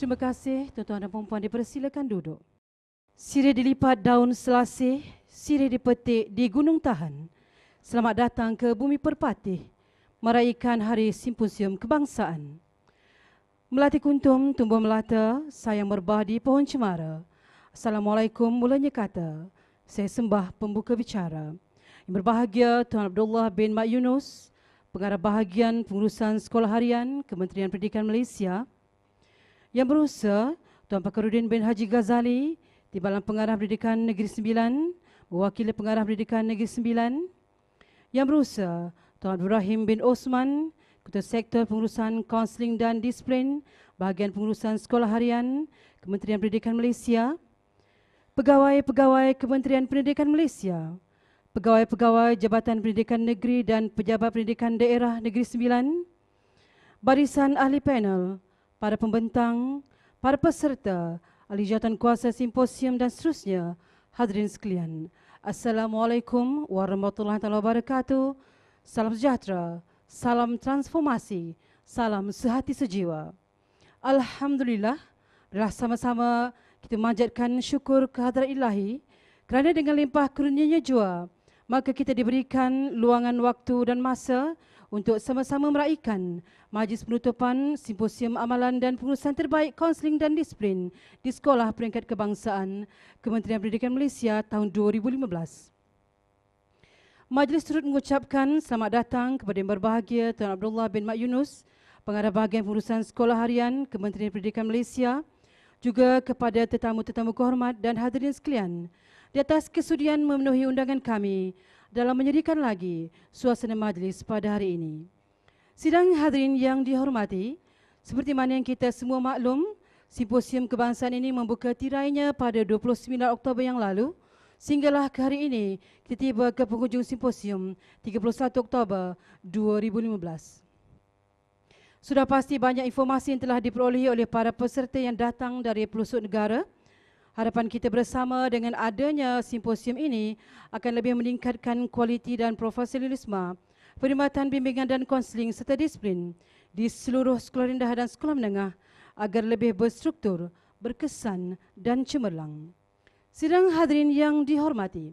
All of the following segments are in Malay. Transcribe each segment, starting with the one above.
Terima kasih, tuan-tuan dan puan-puan, dipersilakan duduk. Sirih dilipat daun selasih, sirih dipetik di gunung tahan. Selamat datang ke Bumi Perpatih, meraihkan Hari Simposium Kebangsaan. Melati kuntum, tumbuh melata, sayang merbah di pohon cemara. Assalamualaikum mulanya kata, saya sembah pembuka bicara. Yang berbahagia Tuan Abdullah bin Mak Yunus, Pengarah Bahagian Pengurusan Sekolah Harian Kementerian Pendidikan Malaysia. Yang berusaha Tuan Fakhruddin bin Haji Ghazali, Timbalan Pengarah Pendidikan Negeri Sembilan, mewakili Pengarah Pendidikan Negeri Sembilan. Yang berusaha Tuan Abdul Rahim bin Osman, Ketua Sektor Pengurusan Kaunseling dan Disiplin, Bahagian Pengurusan Sekolah Harian Kementerian Pendidikan Malaysia. Pegawai-pegawai Kementerian Pendidikan Malaysia, pegawai-pegawai Jabatan Pendidikan Negeri dan Pejabat Pendidikan Daerah Negeri Sembilan, barisan ahli panel, para pembentang, para peserta, ahli jawatankuasa simposium dan seterusnya, hadirin sekalian. Assalamualaikum warahmatullahi wabarakatuh. Salam sejahtera, salam transformasi, salam sehati sejiwa. Alhamdulillah, marilah sama-sama kita manjatkan syukur kehadrat Ilahi kerana dengan limpah kurnianya jua, maka kita diberikan luangan waktu dan masa untuk sama-sama meraihkan majlis penutupan Simposium Amalan dan Pengurusan Terbaik Kaunseling dan Disiplin di Sekolah Peringkat Kebangsaan Kementerian Pendidikan Malaysia tahun 2015. Majlis turut mengucapkan selamat datang kepada yang berbahagia Tuan Abdullah bin Mak Yunus, Pengarah Bahagian Pengurusan Sekolah Harian Kementerian Pendidikan Malaysia, juga kepada tetamu-tetamu kehormat dan hadirin sekalian di atas kesudian memenuhi undangan kami dalam menyediakan lagi suasana majlis pada hari ini. Sidang hadirin yang dihormati, seperti mana yang kita semua maklum, Simposium Kebangsaan ini membuka tirainya pada 29 Oktober yang lalu, sehinggalah ke hari ini kita tiba ke penghujung simposium 31 Oktober 2015. Sudah pasti banyak informasi yang telah diperolehi oleh para peserta yang datang dari pelosok negara. Harapan kita bersama dengan adanya simposium ini akan lebih meningkatkan kualiti dan profesionalisme perkhidmatan bimbingan dan konseling serta disiplin di seluruh sekolah rendah dan sekolah menengah agar lebih berstruktur, berkesan dan cemerlang. Sidang hadirin yang dihormati,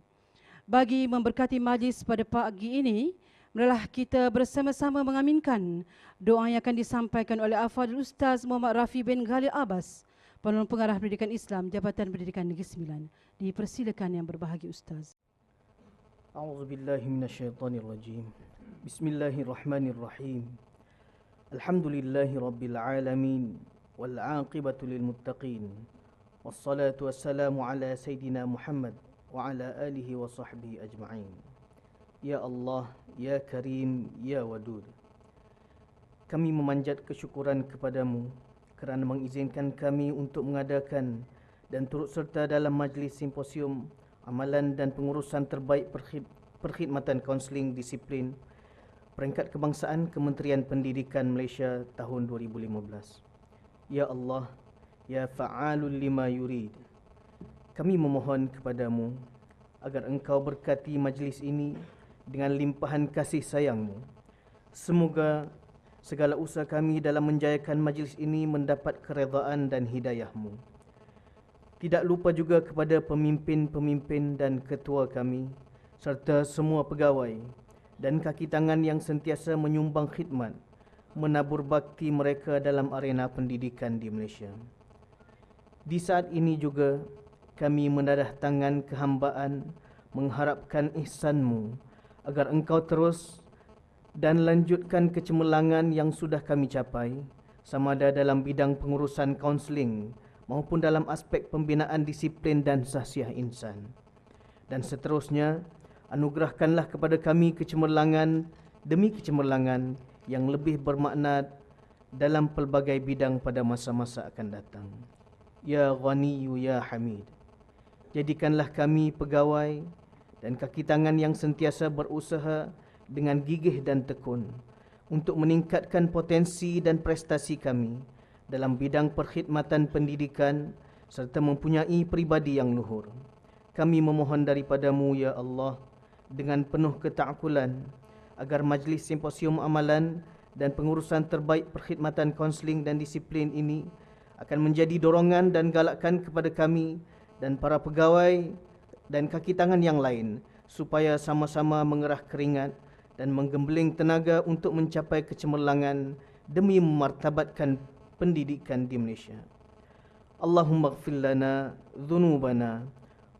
bagi memberkati majlis pada pagi ini, marilah kita bersama-sama mengaminkan doa yang akan disampaikan oleh Al-Fadhil Ustaz Muhammad Rafi bin Ghalil Abbas, Penolong Pengarah Pendidikan Islam Jabatan Pendidikan Negeri Sembilan. Dipersilakan yang berbahagia Ustaz. A'udzubillahi minasyaitonirrajim. Bismillahirrahmanirrahim. Alhamdulillahi rabbil alamin wal 'aqibatu lil muttaqin. Wassalatu wassalamu ala sayidina Muhammad wa ala alihi wa sahbihi ajma'in. Ya Allah, ya Karim, ya Wadud. Kami memanjat kesyukuran kepadamu kerana mengizinkan kami untuk mengadakan dan turut serta dalam majlis simposium amalan dan pengurusan terbaik perkhidmatan kaunseling disiplin peringkat kebangsaan Kementerian Pendidikan Malaysia tahun 2015. Ya Allah, ya fa'alul lima yurid. Kami memohon kepadamu agar engkau berkati majlis ini dengan limpahan kasih sayangmu. Semoga segala usaha kami dalam menjayakan majlis ini mendapat keredaan dan hidayahmu. Tidak lupa juga kepada pemimpin-pemimpin dan ketua kami, serta semua pegawai dan kaki tangan yang sentiasa menyumbang khidmat, menabur bakti mereka dalam arena pendidikan di Malaysia. Di saat ini juga, kami menadah tangan kehambaan mengharapkan ihsanmu agar engkau terus dan lanjutkan kecemerlangan yang sudah kami capai, sama ada dalam bidang pengurusan kaunseling maupun dalam aspek pembinaan disiplin dan sahsiah insan. Dan seterusnya, Anugerahkanlah kepada kami kecemerlangan demi kecemerlangan yang lebih bermakna dalam pelbagai bidang pada masa-masa akan datang. Ya Ghaniyu Ya Hamid, jadikanlah kami pegawai dan kaki tangan yang sentiasa berusaha dengan gigih dan tekun untuk meningkatkan potensi dan prestasi kami dalam bidang perkhidmatan pendidikan serta mempunyai peribadi yang luhur. Kami memohon daripadamu, Ya Allah, dengan penuh ketaakulan agar majlis simposium amalan dan pengurusan terbaik perkhidmatan kaunseling dan disiplin ini akan menjadi dorongan dan galakkan kepada kami dan para pegawai dan kaki tangan yang lain supaya sama-sama mengerah keringat dan menggembeling tenaga untuk mencapai kecemerlangan demi memartabatkan pendidikan di Malaysia. Allahumma ighfir lana dhunubana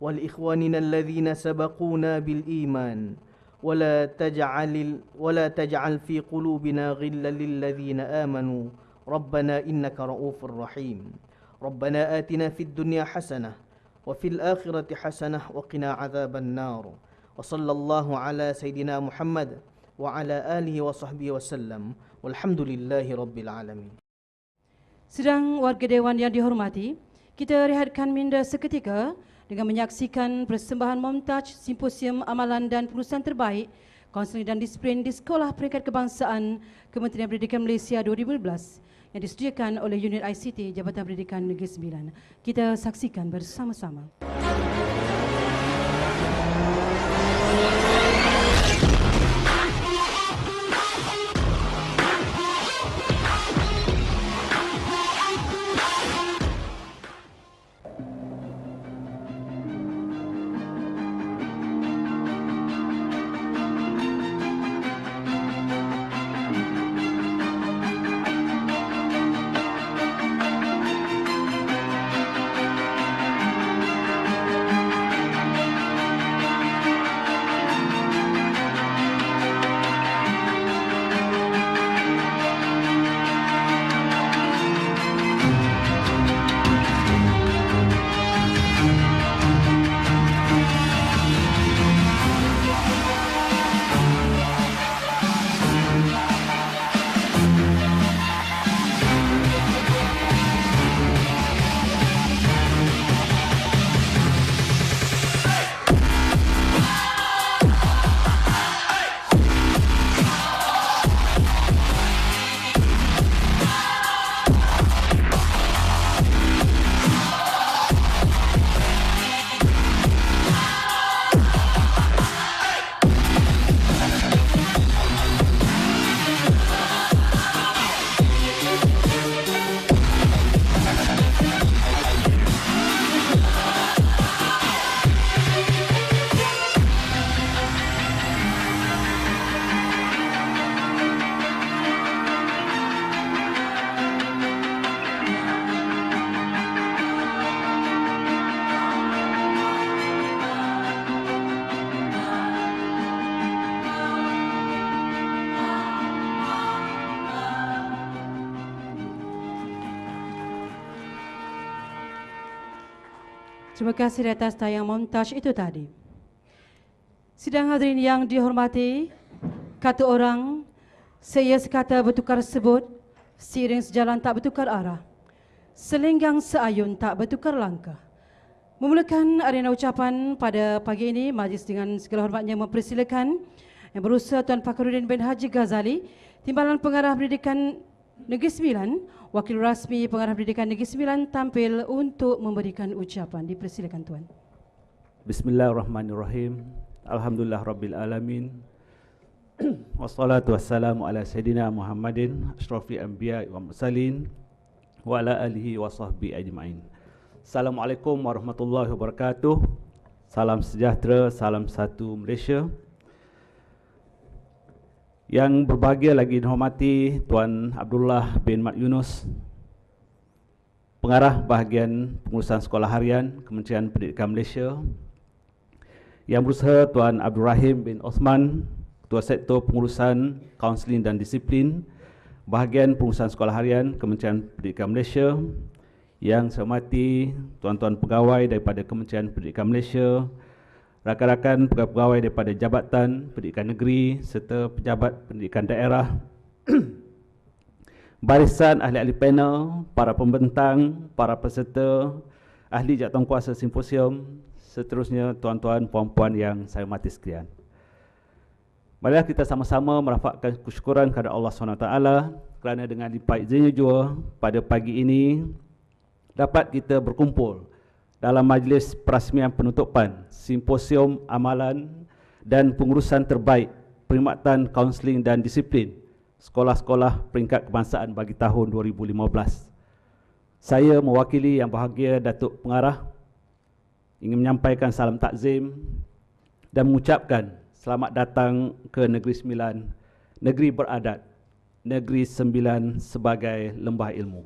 wal ikhwanina alladhina sabaquna bil iman ولا تجعل في قلوبنا غلا للذين آمنوا ربنا إنك رؤوف رحيم ربنا آتنا في الدنيا حسنة وفي الآخرة حسنة وقنا عذاب النار وصلى الله على سيدنا محمد وعلى آله وصحبه وسلم والحمد لله رب العالمين. Sedang warga Dewan yang dihormati, kita rehatkan minda seketika dengan menyaksikan persembahan montaj simposium amalan dan pengurusan terbaik kaunseling dan disiplin di Sekolah Peringkat Kebangsaan Kementerian Pendidikan Malaysia 2015 yang disediakan oleh Unit ICT Jabatan Pendidikan Negeri Sembilan. Kita saksikan bersama-sama. Terima kasih di atas tayang montaj itu tadi. Sidang hadirin yang dihormati, kata orang, saya sekata bertukar sebut, seiring sejalan tak bertukar arah, selenggang seayun tak bertukar langkah. Memulakan arena ucapan pada pagi ini, majlis dengan segala hormatnya mempersilakan Yang Berusaha Tuan Fakhruddin bin Haji Ghazali, Timbalan Pengarah Pendidikan Negeri Sembilan, Wakil Rasmi Pengarah Pendidikan Negeri Sembilan tampil untuk memberikan ucapan. Dipersilakan Tuan. Bismillahirrahmanirrahim. Alhamdulillah Rabbil Alamin. Wassalatu wassalamu ala Sayyidina Muhammadin asyrafil anbiya wa mursalin wa ala alihi wa sahbihi ajma'in. Assalamualaikum warahmatullahi wabarakatuh. Salam sejahtera, salam satu Malaysia. Yang berbahagia lagi dihormati Tuan Abdullah bin Mat Yunus, Pengarah Bahagian Pengurusan Sekolah Harian Kementerian Pendidikan Malaysia. Yang Berusaha Tuan Abdul Rahim bin Osman, Ketua Sektor Pengurusan Kaunseling dan Disiplin Bahagian Pengurusan Sekolah Harian Kementerian Pendidikan Malaysia. Yang saya hormati tuan-tuan pegawai daripada Kementerian Pendidikan Malaysia, rakan-rakan pegawai daripada Jabatan Pendidikan Negeri serta pejabat pendidikan daerah, barisan ahli-ahli panel, para pembentang, para peserta, ahli jawatankuasa simposium, seterusnya tuan-tuan, puan-puan yang saya hormati sekalian. Marilah kita sama-sama merafakkan kesyukuran kepada Allah SWT kerana dengan lipat izinnya jua pada pagi ini dapat kita berkumpul dalam majlis perasmian penutupan Simposium Amalan dan Pengurusan Terbaik Perkhidmatan Kaunseling dan Disiplin Sekolah-Sekolah Peringkat Kebangsaan bagi tahun 2015. Saya mewakili Yang Berbahagia Datuk Pengarah ingin menyampaikan salam takzim dan mengucapkan selamat datang ke Negeri Sembilan, negeri beradat, Negeri Sembilan sebagai lembah ilmu.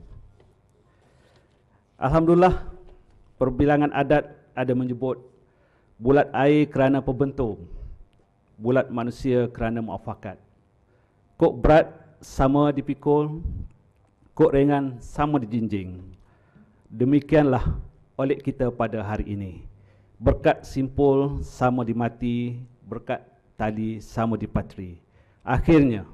Alhamdulillah, perbilangan adat ada menyebut bulat air kerana pembentung, bulat manusia kerana muafakat. Kok berat sama dipikul, kok ringan sama dijinjing. Demikianlah oleh kita pada hari ini. Berkat simpul sama dimati, berkat tali sama dipatri. Akhirnya,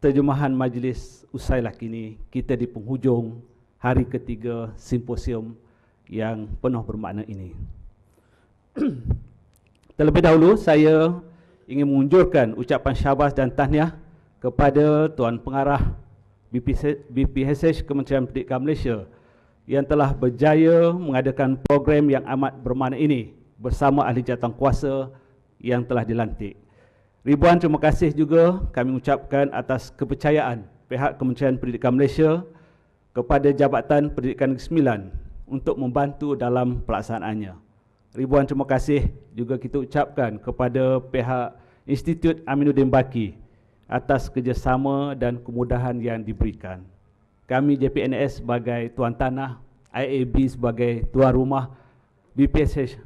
terjemahan majlis usailah kini, kita di penghujung hari ketiga simposium yang penuh bermakna ini. Terlebih dahulu saya ingin mengunjurkan ucapan syabas dan tahniah kepada Tuan Pengarah BPHS Kementerian Pendidikan Malaysia yang telah berjaya mengadakan program yang amat bermakna ini bersama ahli jawatankuasa yang telah dilantik. Ribuan terima kasih juga kami ucapkan atas kepercayaan pihak Kementerian Pendidikan Malaysia kepada Jabatan Pendidikan Negeri Sembilan untuk membantu dalam pelaksanaannya. Ribuan terima kasih juga kita ucapkan kepada pihak Institut Aminuddin Baki atas kerjasama dan kemudahan yang diberikan. Kami JPNS sebagai tuan tanah, IAB sebagai tuan rumah, BPSH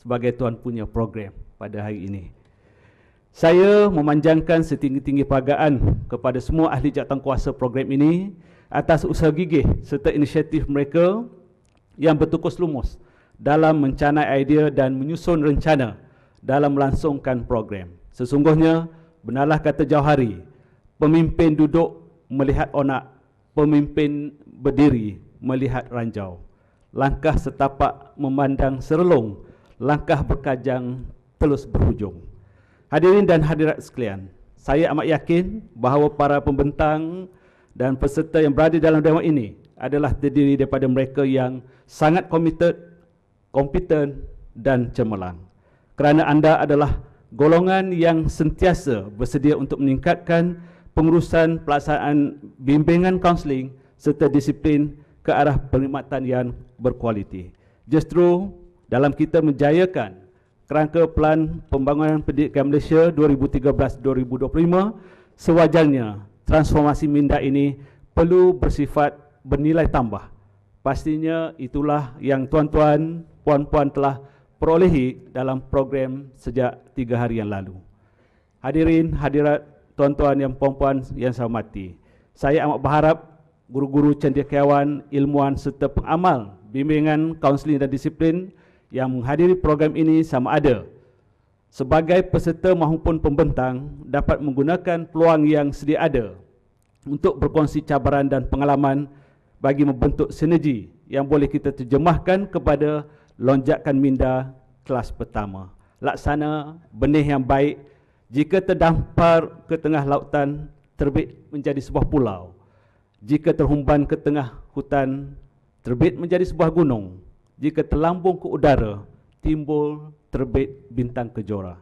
sebagai tuan punya program pada hari ini. Saya memanjangkan setinggi-tinggi penghargaan kepada semua ahli jawatankuasa program ini atas usaha gigih serta inisiatif mereka yang bertukus lumus dalam mencanai idea dan menyusun rencana dalam melangsungkan program. Sesungguhnya, benarlah kata Jauhari, pemimpin duduk melihat onak, pemimpin berdiri melihat ranjau. Langkah setapak memandang serelung, langkah berkajang terus berhujung. Hadirin dan hadirat sekalian, saya amat yakin bahawa para pembentang dan peserta yang berada dalam dewan ini adalah terdiri daripada mereka yang sangat komited, kompeten dan cemerlang. Kerana anda adalah golongan yang sentiasa bersedia untuk meningkatkan pengurusan pelaksanaan bimbingan kaunseling serta disiplin ke arah perkhidmatan yang berkualiti. Justru dalam kita menjayakan kerangka Pelan Pembangunan Pendidikan Malaysia 2013-2025, sewajarnya transformasi minda ini perlu bersifat bernilai tambah. Pastinya itulah yang tuan-tuan, puan-puan telah perolehi dalam program sejak 3 hari yang lalu. Hadirin, hadirat, tuan-tuan yang puan-puan yang saya hormati, saya amat berharap guru-guru cendekiawan, ilmuwan serta pengamal bimbingan kaunseling dan disiplin yang menghadiri program ini sama ada sebagai peserta maupun pembentang dapat menggunakan peluang yang sedia ada untuk berkongsi cabaran dan pengalaman bagi membentuk sinergi yang boleh kita terjemahkan kepada lonjakan minda kelas pertama. Laksana benih yang baik jika terdampar ke tengah lautan terbit menjadi sebuah pulau. Jika terhumban ke tengah hutan terbit menjadi sebuah gunung. Jika terlambung ke udara timbul terbit bintang kejora.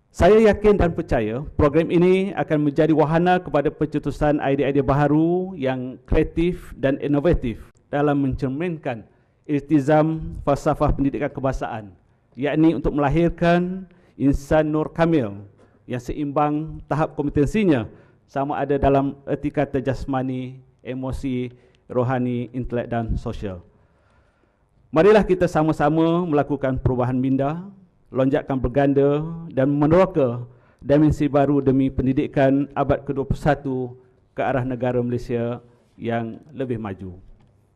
Saya yakin dan percaya program ini akan menjadi wahana kepada pencetusan idea-idea baharu yang kreatif dan inovatif dalam mencerminkan iltizam falsafah pendidikan kebangsaan, yakni untuk melahirkan insan nur kamil yang seimbang tahap kompetensinya sama ada dalam etika jasmani, emosi, rohani, intelek dan sosial. Marilah kita sama-sama melakukan perubahan minda, lonjakan berganda dan meneroka dimensi baru demi pendidikan abad ke-21 ke arah negara Malaysia yang lebih maju.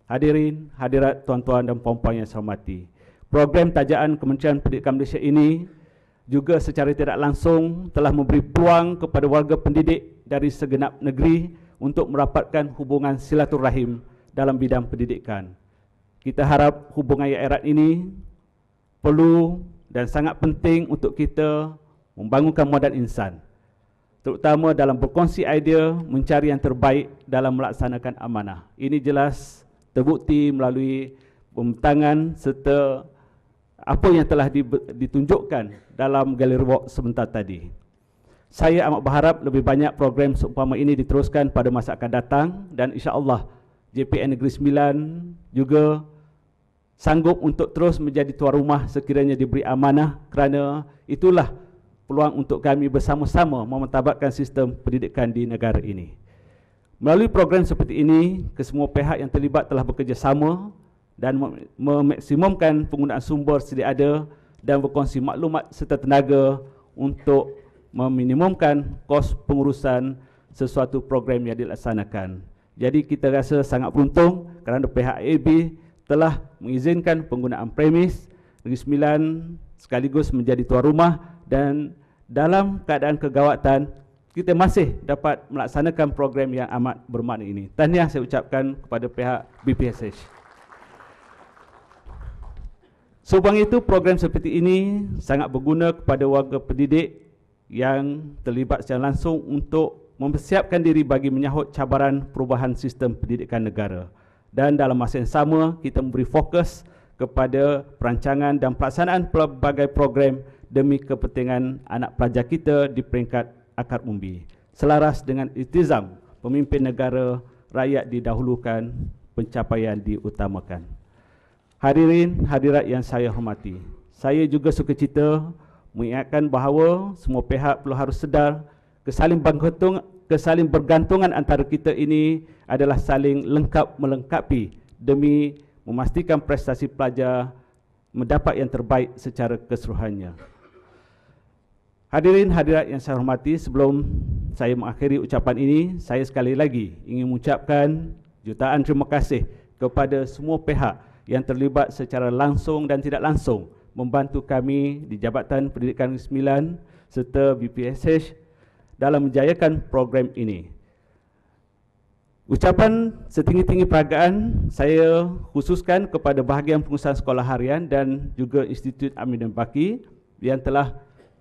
Hadirin, hadirat, tuan-tuan dan puan-puan yang saya hormati, Program tajaan Kementerian Pendidikan Malaysia ini juga secara tidak langsung telah memberi peluang kepada warga pendidik dari segenap negeri untuk merapatkan hubungan silaturahim dalam bidang pendidikan. Kita harap hubungan yang erat ini perlu dan sangat penting untuk kita membangunkan modal insan, terutama dalam berkongsi idea mencari yang terbaik dalam melaksanakan amanah. Ini jelas terbukti melalui pembentangan serta apa yang telah ditunjukkan dalam galeri walk sebentar tadi. Saya amat berharap lebih banyak program seumpama ini diteruskan pada masa akan datang, dan insya-Allah JPN Negeri Sembilan juga sanggup untuk terus menjadi tuan rumah sekiranya diberi amanah, kerana itulah peluang untuk kami bersama-sama memartabatkan sistem pendidikan di negara ini. Melalui program seperti ini, kesemua pihak yang terlibat telah bekerjasama dan memaksimumkan penggunaan sumber sedia ada dan berkongsi maklumat serta tenaga untuk meminimumkan kos pengurusan sesuatu program yang dilaksanakan. Jadi kita rasa sangat beruntung kerana pihak AB telah mengizinkan penggunaan premis Negeri Sembilan sekaligus menjadi tuan rumah, dan dalam keadaan kegawatan kita masih dapat melaksanakan program yang amat bermakna ini. Tahniah saya ucapkan kepada pihak BPSH. Seumpama itu, program seperti ini sangat berguna kepada warga pendidik yang terlibat secara langsung untuk mempersiapkan diri bagi menyahut cabaran perubahan sistem pendidikan negara. Dan dalam masa yang sama, kita memberi fokus kepada perancangan dan pelaksanaan pelbagai program demi kepentingan anak pelajar kita di peringkat akar umbi, selaras dengan iltizam pemimpin negara, rakyat didahulukan, pencapaian diutamakan. Hadirin hadirat yang saya hormati, saya juga sukacita mengingatkan bahawa semua pihak perlu harus sedar kesaling bergantungan antara kita ini adalah saling lengkap melengkapi demi memastikan prestasi pelajar mendapat yang terbaik secara keseluruhannya. Hadirin hadirat yang saya hormati, sebelum saya mengakhiri ucapan ini, saya sekali lagi ingin mengucapkan jutaan terima kasih kepada semua pihak yang terlibat secara langsung dan tidak langsung membantu kami di Jabatan Pendidikan Negeri Sembilan serta BPSH dalam menjayakan program ini. Ucapan setinggi-tinggi peragaan saya khususkan kepada bahagian pengurusan sekolah harian dan juga Institut Amin dan Baki yang telah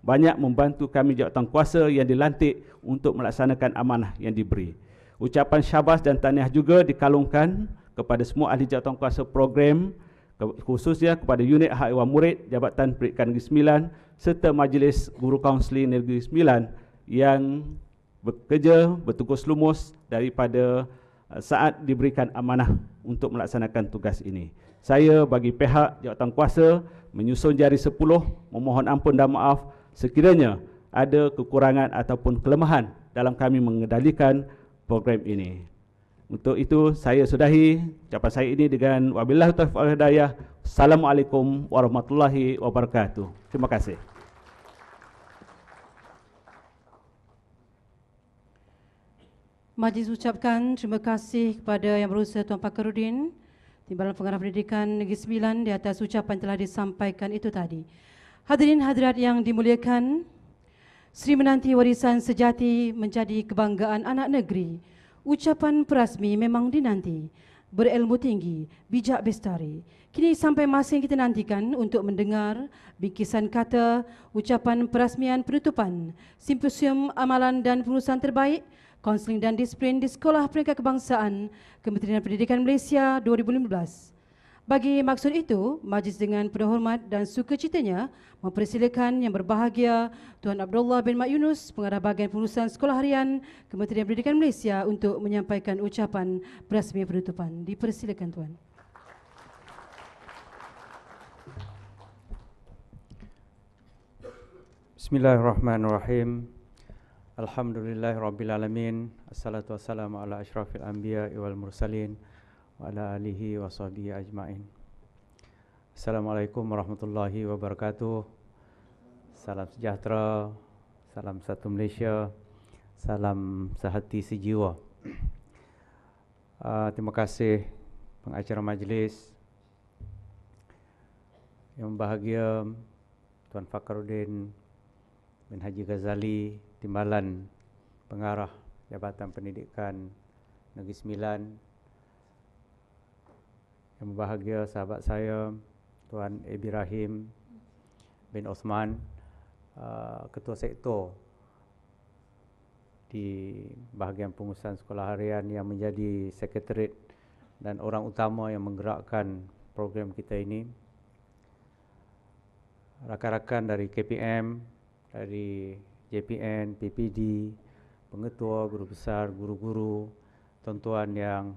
banyak membantu kami jawatankuasa yang dilantik untuk melaksanakan amanah yang diberi. Ucapan syabas dan tahniah juga dikalungkan kepada semua ahli jawatankuasa program, khususnya kepada unit hak ehwal murid Jabatan Pendidikan Negeri Sembilan serta Majlis Guru Kaunseling Negeri Sembilan yang bekerja bertugas lumus daripada saat diberikan amanah untuk melaksanakan tugas ini. Saya bagi pihak jawatankuasa menyusun jari 10 memohon ampun dan maaf sekiranya ada kekurangan ataupun kelemahan dalam kami mengendalikan program ini. Untuk itu saya sudahi ucapan saya ini dengan wabillahi taufiq wal hidayah. Assalamualaikum warahmatullahi wabarakatuh. Terima kasih. Majlis ucapkan terima kasih kepada Yang Berusaha Tuan Fakhruddin, Timbalan Pengarah Pendidikan Negeri Sembilan, di atas ucapan telah disampaikan itu tadi. Hadirin hadirat yang dimuliakan, Sri menanti warisan sejati menjadi kebanggaan anak negeri. Ucapan perasmi memang dinanti, berilmu tinggi, bijak bestari. Kini sampai masa yang kita nantikan untuk mendengar bingkisan kata ucapan perasmian penutupan Simposium Amalan dan Pengurusan Terbaik Kaunseling dan Disiplin di Sekolah Peringkat Kebangsaan Kementerian Pendidikan Malaysia 2015. Bagi maksud itu, majlis dengan penuh hormat dan sukacitanya mempersilakan yang berbahagia Tuan Abdullah bin Mat Yunus, Pengarah Bahagian Pengurusan Sekolah Harian Kementerian Pendidikan Malaysia untuk menyampaikan ucapan perasmian penutupan. Dipersilakan Tuan. Bismillahirrahmanirrahim. Alhamdulillahirrabbilalamin. Assalatu wassalamu ala asyrafil anbiya wal mursalin wa ala alihi wa sahbihi ajma'in. Assalamualaikum warahmatullahi wabarakatuh. Salam sejahtera, salam satu Malaysia, salam sehati sejiwa. Terima kasih pengacara majlis Yang berbahagia Tuan Fakhruddin bin Haji Ghazali, Timbalan Pengarah Jabatan Pendidikan Negeri Sembilan. Yang berbahagia sahabat saya Tuan Ibrahim bin Osman, Ketua Sektor di bahagian pengurusan sekolah harian yang menjadi sekretariat dan orang utama yang menggerakkan program kita ini. Rakan-rakan dari KPM, dari JPN, PPD, pengetua, guru besar, guru-guru, tuan-tuan yang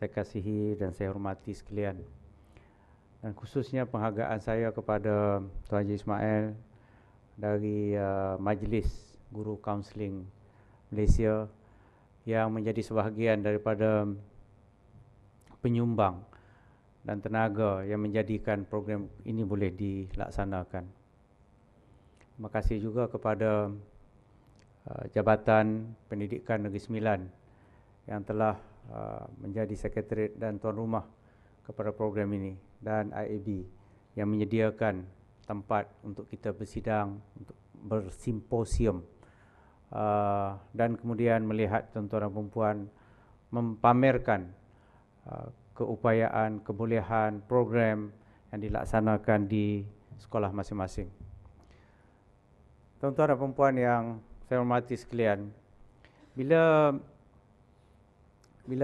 saya kasihi dan saya hormati sekalian. Dan khususnya penghargaan saya kepada Tuan Haji Ismail dari Majlis Guru Kaunseling Malaysia yang menjadi sebahagian daripada penyumbang dan tenaga yang menjadikan program ini boleh dilaksanakan. Terima kasih juga kepada Jabatan Pendidikan Negeri Sembilan yang telah menjadi sekretariat dan tuan rumah kepada program ini, dan IAB yang menyediakan tempat untuk kita bersidang, untuk bersimposium, dan kemudian melihat tuan-tuan dan perempuan mempamerkan keupayaan, kebolehan, program yang dilaksanakan di sekolah masing-masing. Tuan-tuan dan perempuan yang saya hormati sekalian, bila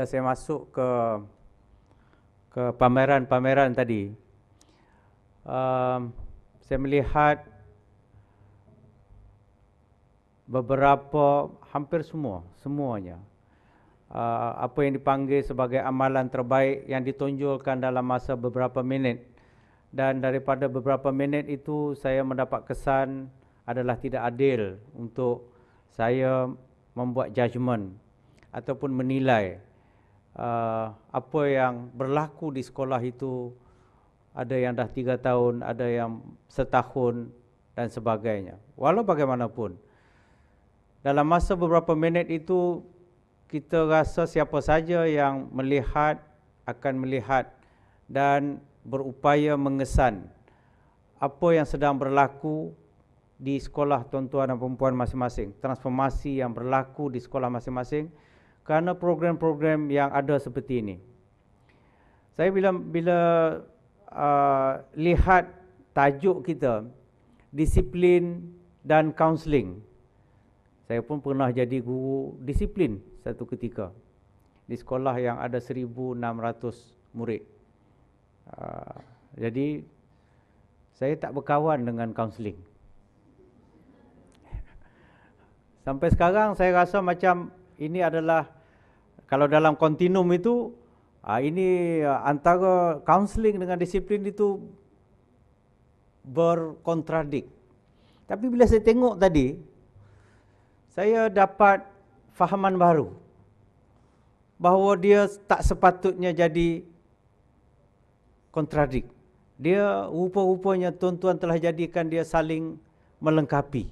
saya masuk ke pameran-pameran tadi, saya melihat beberapa, hampir semuanya apa yang dipanggil sebagai amalan terbaik yang ditonjolkan dalam masa beberapa minit. Dan daripada beberapa minit itu saya mendapat kesan adalah tidak adil untuk saya membuat judgement ataupun menilai apa yang berlaku di sekolah itu. Ada yang dah 3 tahun, ada yang setahun dan sebagainya. Walau bagaimanapun, dalam masa beberapa minit itu kita rasa siapa saja yang melihat akan melihat dan berupaya mengesan apa yang sedang berlaku di sekolah tuan-tuan dan perempuan masing-masing, transformasi yang berlaku di sekolah masing-masing kerana program-program yang ada seperti ini. Saya bila lihat tajuk kita, disiplin dan kaunseling. Saya pun pernah jadi guru disiplin satu ketika di sekolah yang ada 1,600 murid. Jadi saya tak berkawan dengan kaunseling. Sampai sekarang saya rasa macam ini adalah, kalau dalam kontinum itu, ini antara kaunseling dengan disiplin itu berkontradik. Tapi bila saya tengok tadi, saya dapat fahaman baru bahawa dia tak sepatutnya jadi kontradik. Dia rupa-rupanya tuan-tuan telah jadikan dia saling melengkapi.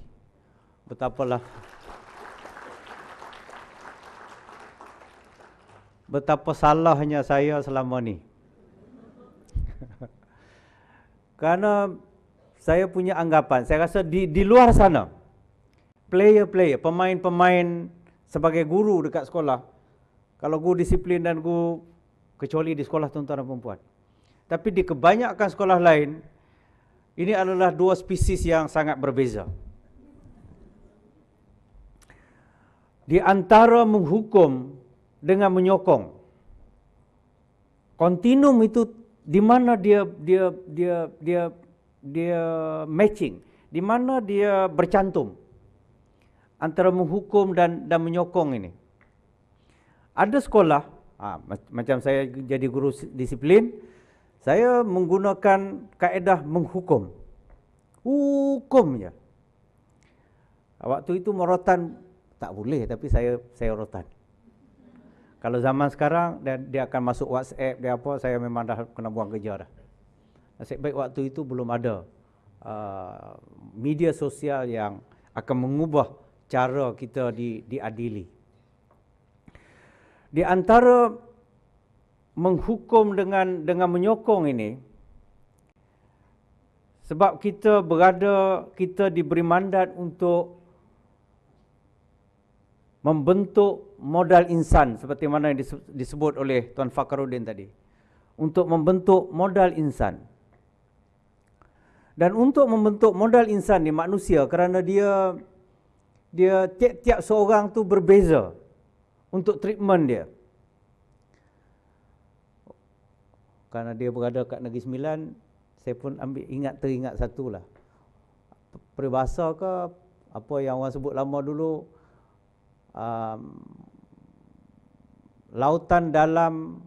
Betapa salahnya saya selama ni. Kerana saya punya anggapan, saya rasa di luar sana, player, pemain-pemain sebagai guru dekat sekolah, kalau guru disiplin dan guru, kecuali di sekolah tuan-tuan dan perempuan. Tapi di kebanyakan sekolah lain, ini adalah dua spesies yang sangat berbeza. Di antara menghukum dengan menyokong, kontinum itu di mana dia matching, di mana dia bercantum antara menghukum dan menyokong ini. Ada sekolah, macam saya jadi guru disiplin, saya menggunakan kaedah menghukum. Hukum je. Waktu itu merotan tak boleh, tapi saya rotan. Kalau zaman sekarang dia akan masuk WhatsApp, dia apa, saya memang dah kena buang kerja dah. Nasib baik waktu itu belum ada media sosial yang akan mengubah cara kita diadili. Di antara menghukum dengan menyokong ini, Sebab kita diberi mandat untuk membentuk modal insan seperti mana yang disebut oleh Tuan Fakaruddin tadi. Untuk membentuk modal insan. Dan untuk membentuk modal insan ni manusia, kerana dia tiap-tiap seorang tu berbeza untuk treatment dia. Kerana dia berada kat Negeri Sembilan, saya pun teringat satu lah. Peribahasa ke apa yang orang sebut lama dulu, lautan dalam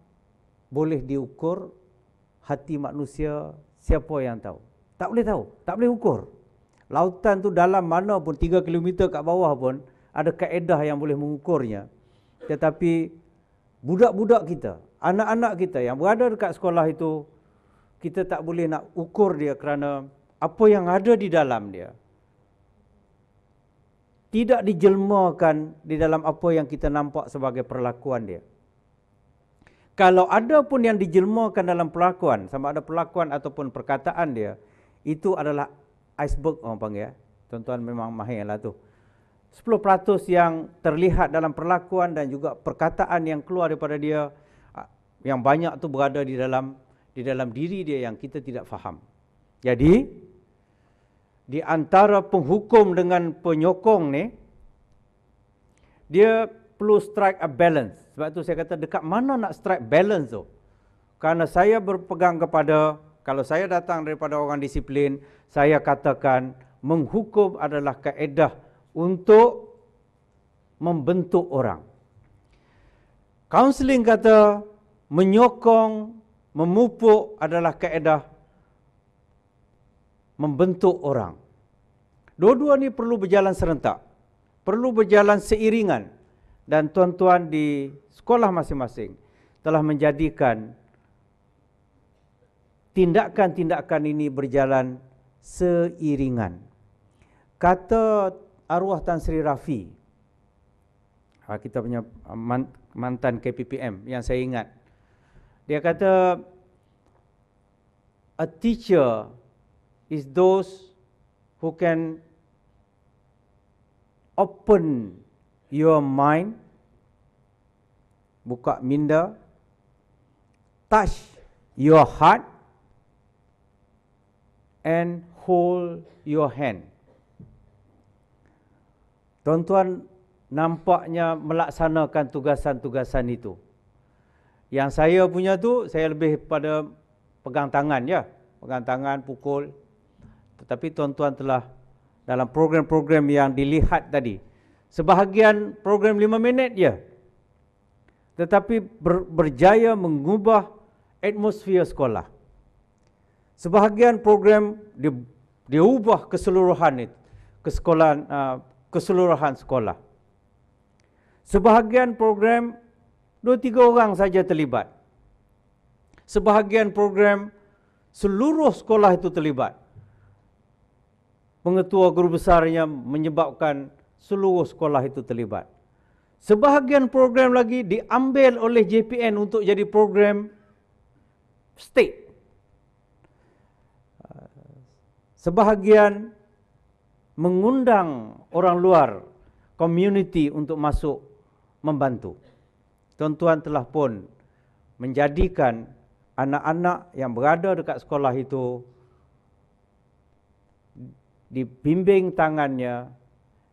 boleh diukur, hati manusia siapa yang tahu? Tak boleh tahu, tak boleh ukur. Lautan tu dalam mana pun, 3 km kat bawah pun ada kaedah yang boleh mengukurnya. Tetapi budak-budak kita, anak-anak kita yang berada dekat sekolah itu, kita tak boleh nak ukur dia kerana apa yang ada di dalam dia tidak dijelmakan di dalam apa yang kita nampak sebagai perlakuan dia. Kalau ada pun yang dijelmakan dalam perlakuan, sama ada perlakuan ataupun perkataan dia, itu adalah iceberg orang panggil. Tuan-tuan memang mahir lah tu. 10% yang terlihat dalam perlakuan dan juga perkataan yang keluar daripada dia, yang banyak tu berada di dalam diri dia yang kita tidak faham. Jadi, di antara penghukum dengan penyokong ni, dia perlu strike a balance. Sebab tu saya kata dekat mana nak strike balance tu. Kerana saya berpegang kepada, kalau saya datang daripada orang disiplin, saya katakan menghukum adalah kaedah untuk membentuk orang. Kaunseling kata menyokong, memupuk adalah kaedah membentuk orang. Dua-dua ni perlu berjalan serentak, perlu berjalan seiringan. Dan tuan-tuan di sekolah masing-masing telah menjadikan tindakan-tindakan ini berjalan seiringan. Kata arwah Tan Sri Rafi, kita punya mantan KPPM yang saya ingat, dia kata, a teacher is those who can open your mind, buka minda, touch your heart, and hold your hand. Tuan-tuan nampaknya melaksanakan tugasan-tugasan itu. Yang saya punya tu, saya lebih pada pegang tangan ya, pegang tangan, pukul. Tetapi tuan-tuan telah dalam program-program yang dilihat tadi, sebahagian program 5 minit je, tetapi berjaya mengubah atmosfer sekolah. Sebahagian program dia ubah keseluruhan itu, keseluruhan sekolah. Sebahagian program 2-3 orang saja terlibat. Sebahagian program seluruh sekolah itu terlibat. Pengetua guru besarnya menyebabkan seluruh sekolah itu terlibat. Sebahagian program lagi diambil oleh JPN untuk jadi program state. Sebahagian mengundang orang luar, community untuk masuk membantu. Tuan-tuan telah pun menjadikan anak-anak yang berada dekat sekolah itu dibimbing tangannya,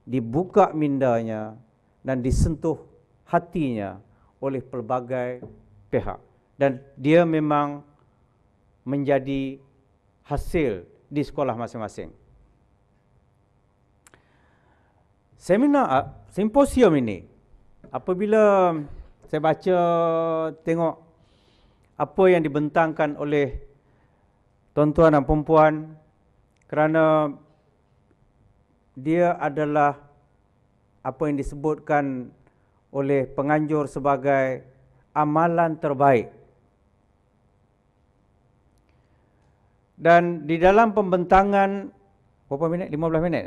dibuka mindanya dan disentuh hatinya oleh pelbagai pihak. Dan dia memang menjadi hasil di sekolah masing-masing. Simposium ini, apabila saya baca, tengok apa yang dibentangkan oleh tuan-tuan dan puan-puan, kerana dia adalah apa yang disebutkan oleh penganjur sebagai amalan terbaik. Dan di dalam pembentangan, berapa minit? 15 minit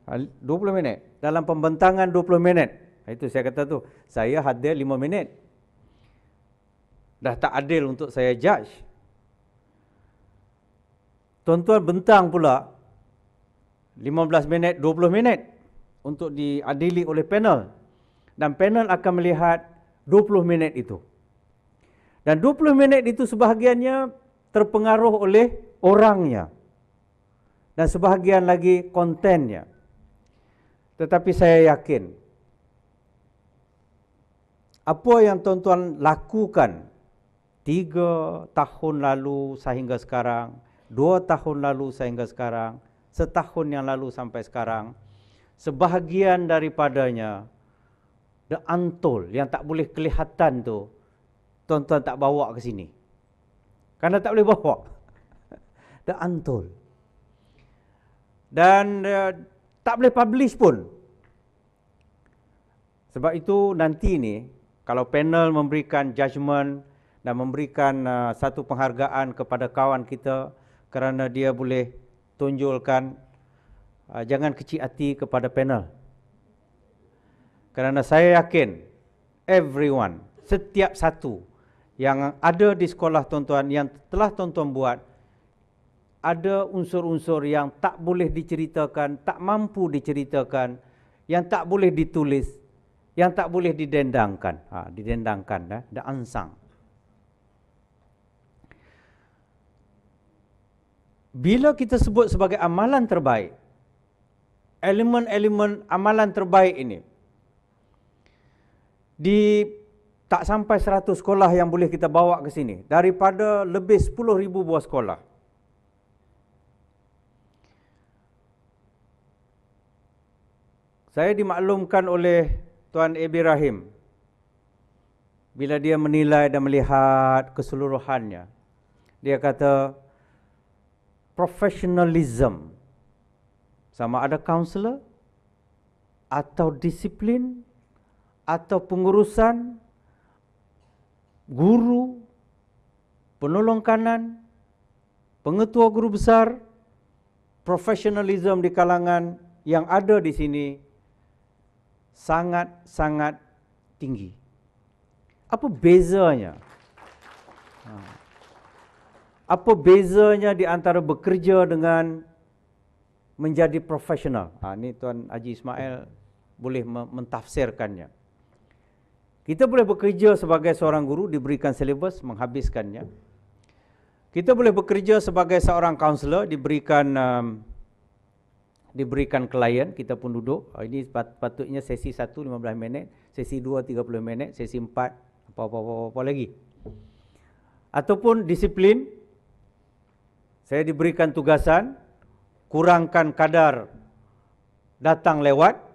20 minit. Dalam pembentangan 20 minit. Itu saya kata tu, saya hadir 5 minit. Dah tak adil untuk saya judge. tuan-tuan bentang pula 15 minit, 20 minit untuk diadili oleh panel. Dan panel akan melihat 20 minit itu. Dan 20 minit itu sebahagiannya terpengaruh oleh orangnya. Dan sebahagian lagi kontennya. Tetapi saya yakin, apa yang tuan-tuan lakukan 3 tahun lalu sehingga sekarang, 2 tahun lalu sehingga sekarang, setahun yang lalu sampai sekarang, sebahagian daripadanya, the untold, yang tak boleh kelihatan tu, tuan-tuan tak bawa ke sini. Kerana tak boleh bawa. The untold. Dan tak boleh publish pun. Sebab itu nanti ni, kalau panel memberikan judgement dan memberikan satu penghargaan kepada kawan kita kerana dia boleh tunjulkan, jangan kecil hati kepada panel. Kerana saya yakin everyone, setiap satu yang ada di sekolah tuan-tuan, yang telah tuan-tuan buat, ada unsur-unsur yang tak boleh diceritakan, tak mampu diceritakan, yang tak boleh ditulis, yang tak boleh didendangkan. Didendangkan, dah ansang. Bila kita sebut sebagai amalan terbaik, elemen-elemen amalan terbaik ini, tak sampai 100 sekolah yang boleh kita bawa ke sini, daripada lebih 10,000 buah sekolah. Saya dimaklumkan oleh Tuan A.B. Rahim, bila dia menilai dan melihat keseluruhannya, dia kata, professionalism, sama ada kaunselor, atau disiplin, atau pengurusan, guru, penolong kanan, pengetua guru besar, professionalism di kalangan yang ada di sini sangat-sangat tinggi. Apa bezanya? Apa bezanya di antara bekerja dengan menjadi profesional? Ini Tuan Haji Ismail boleh mentafsirkannya. Kita boleh bekerja sebagai seorang guru, diberikan silibus, menghabiskannya. Kita boleh bekerja sebagai seorang kaunselor, diberikan klien, kita pun duduk. Ini patutnya sesi 1 15 minit, sesi 2 30 minit, sesi 4 apa lagi. Ataupun disiplin, saya diberikan tugasan, kurangkan kadar datang lewat,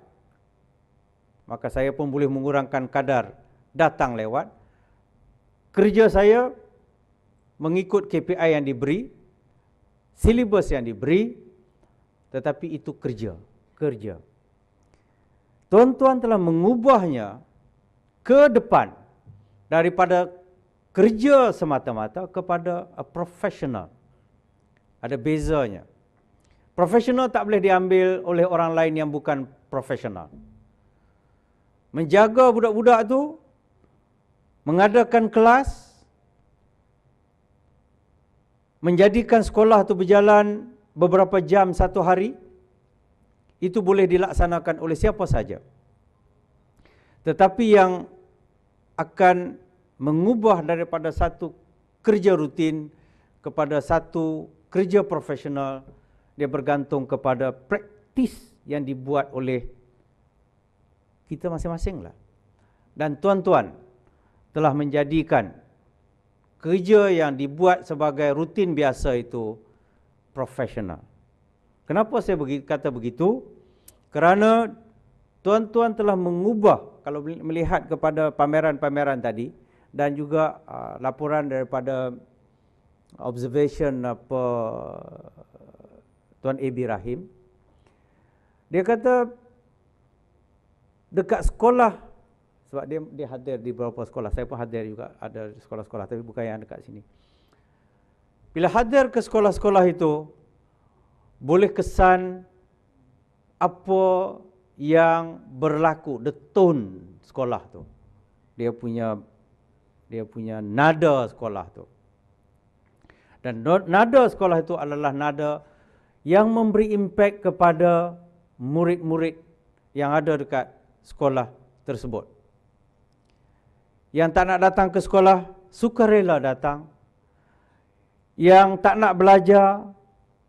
maka saya pun boleh mengurangkan kadar datang lewat. Kerja saya mengikut KPI yang diberi, silibus yang diberi, tetapi itu kerja. Tuan-tuan telah mengubahnya ke depan daripada kerja semata-mata kepada a professional. Ada bezanya. Profesional tak boleh diambil oleh orang lain yang bukan profesional. Menjaga budak-budak tu, mengadakan kelas, menjadikan sekolah tu berjalan beberapa jam satu hari, itu boleh dilaksanakan oleh siapa saja. Tetapi yang akan mengubah daripada satu kerja rutin kepada satu kerja profesional, dia bergantung kepada praktis yang dibuat oleh kita masing-masing lah. Dan tuan-tuan telah menjadikan kerja yang dibuat sebagai rutin biasa itu profesional. Kenapa saya kata begitu? Kerana tuan-tuan telah mengubah, kalau melihat kepada pameran-pameran tadi, dan juga laporan daripada observation Tuan A.B. Rahim, dia kata dekat sekolah, sebab dia hadir di beberapa sekolah, saya pun hadir juga, ada sekolah-sekolah, tapi bukan yang dekat sini. Bila hadir ke sekolah-sekolah itu, boleh kesan apa yang berlaku, the tone sekolah tu, dia punya nada sekolah tu. Dan nada sekolah itu adalah nada yang memberi impak kepada murid-murid yang ada dekat sekolah tersebut. Yang tak nak datang ke sekolah, sukarela datang. Yang tak nak belajar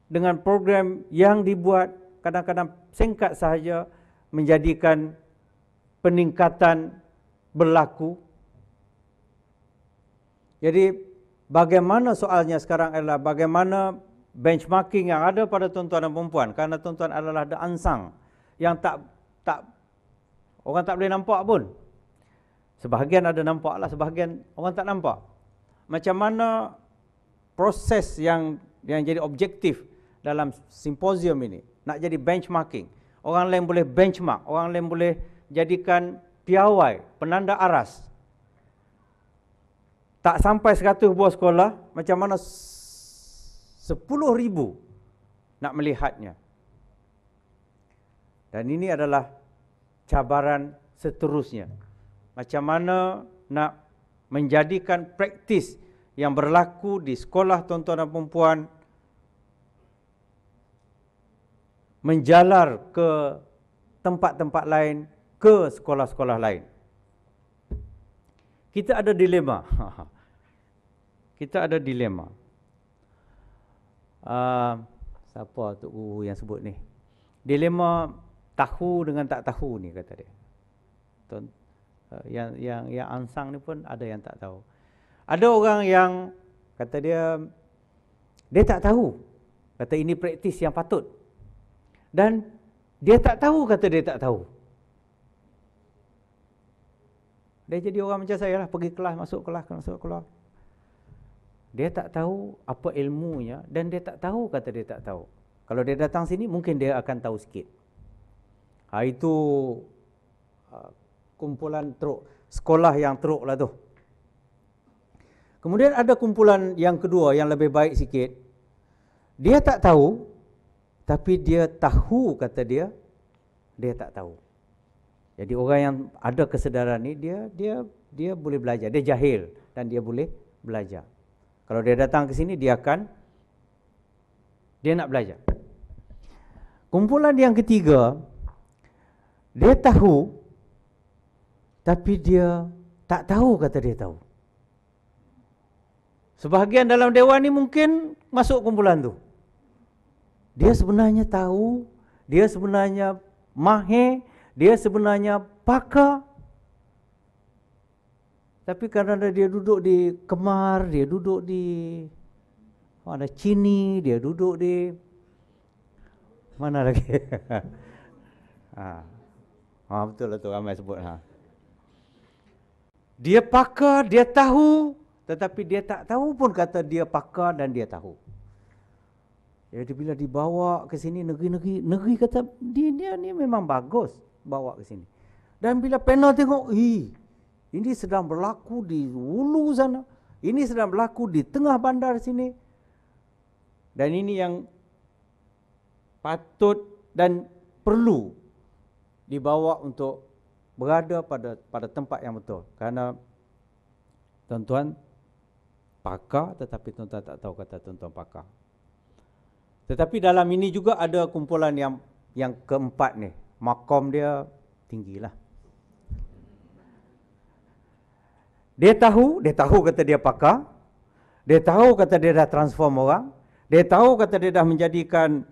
dengan program yang dibuat kadang-kadang singkat sahaja menjadikan peningkatan berlaku. Jadi bagaimana soalnya sekarang adalah bagaimana benchmarking yang ada pada tuan-tuan dan perempuan, kerana tuan-tuan adalah the unsung yang orang tak boleh nampak pun. Sebahagian ada nampak lah, sebahagian orang tak nampak. Macam mana proses yang jadi objektif dalam simposium ini, nak jadi benchmarking. Orang lain boleh benchmark, orang lain boleh jadikan piawai, penanda aras. Tak sampai 100 buah sekolah, macam mana 10,000 nak melihatnya. Dan ini adalah cabaran seterusnya. Macam mana nak menjadikan praktis yang berlaku di sekolah tuan-tuan dan perempuan menjalar ke tempat-tempat lain, ke sekolah-sekolah lain. Kita ada dilema. Kita ada dilema. Siapa Tok Guru yang sebut ni? Dilema tahu dengan tak tahu ni, kata dia. Yang ansang ni pun ada yang tak tahu. Ada orang yang kata dia tak tahu. Kata ini praktis yang patut. Dan dia tak tahu, kata dia tak tahu. Dia jadi orang macam saya lah, pergi kelas, masuk kelas. Dia tak tahu apa ilmunya dan dia tak tahu, kata dia tak tahu. Kalau dia datang sini mungkin dia akan tahu sikit. Itu kumpulan teruk, sekolah yang teruk lah tu. Kemudian ada kumpulan yang kedua yang lebih baik sikit. Dia tak tahu, tapi dia tahu, kata dia tak tahu. Jadi orang yang ada kesedaran ni, dia boleh belajar. Dia jahil dan dia boleh belajar. Kalau dia datang ke sini, dia nak belajar. Kumpulan yang ketiga, dia tahu, tapi dia tak tahu, kata dia tahu. Sebahagian dalam dewan ni mungkin masuk kumpulan tu. Dia sebenarnya tahu, dia sebenarnya mahir, dia sebenarnya pakar. Tapi kerana dia duduk di Kemar, dia duduk di mana Cini, dia duduk di mana lagi? Betul lah tu ramai sebut. Dia pakar, dia tahu, tetapi dia tak tahu pun kata dia pakar dan dia tahu. Jadi bila dibawa ke sini negeri kata dia ni memang bagus bawa ke sini. Dan bila panel tengok, ini sedang berlaku di hulu sana, ini sedang berlaku di tengah bandar sini. Dan ini yang patut dan perlu dibawa untuk berada pada tempat yang betul. Kerana tuan-tuan pakar, tetapi tuan-tuan tak tahu kata tuan-tuan pakar. Tetapi dalam ini juga ada kumpulan yang keempat ni. Makom dia tinggilah. Dia tahu kata dia pakar. Dia tahu kata dia dah transform orang. Dia tahu kata dia dah menjadikan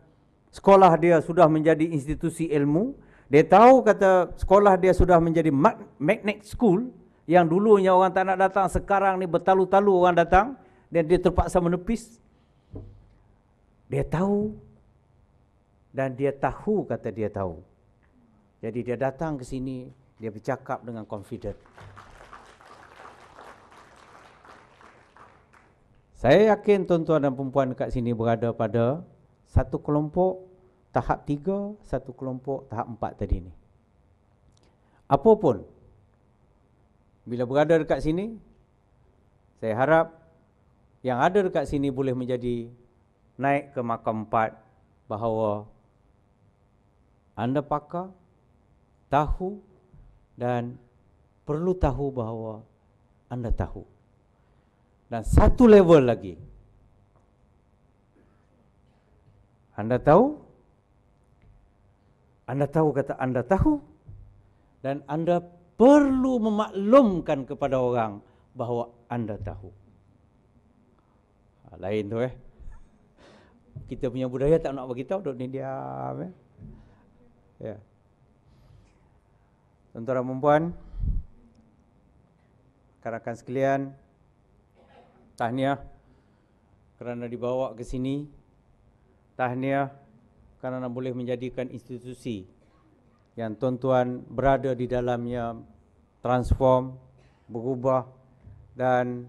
sekolah dia sudah menjadi institusi ilmu. Dia tahu kata sekolah dia sudah menjadi magnet school. Yang dulunya orang tak nak datang, sekarang ni bertalu-talu orang datang. Dan dia terpaksa menepis. Dia tahu. Dan dia tahu kata dia tahu. Jadi dia datang ke sini, dia bercakap dengan confident. Saya yakin tuan-tuan dan perempuan dekat sini berada pada satu kelompok tahap 3, satu kelompok tahap 4 tadi ni. Apapun, bila berada dekat sini, saya harap yang ada dekat sini boleh menjadi naik ke makam 4 bahawa anda pakar, tahu dan perlu tahu bahawa anda tahu. Dan satu level lagi, Anda tahu? Anda tahu kata Anda tahu, dan Anda perlu memaklumkan kepada orang bahawa Anda tahu. Lain tu Kita punya budaya tak nak beritahu, duduk ni diam ya. Tuan-tuan dan puan, rakan-rakan sekalian, tahniah kerana dibawa ke sini. Tahniah kerana boleh menjadikan institusi yang tuan-tuan berada di dalamnya transform, berubah dan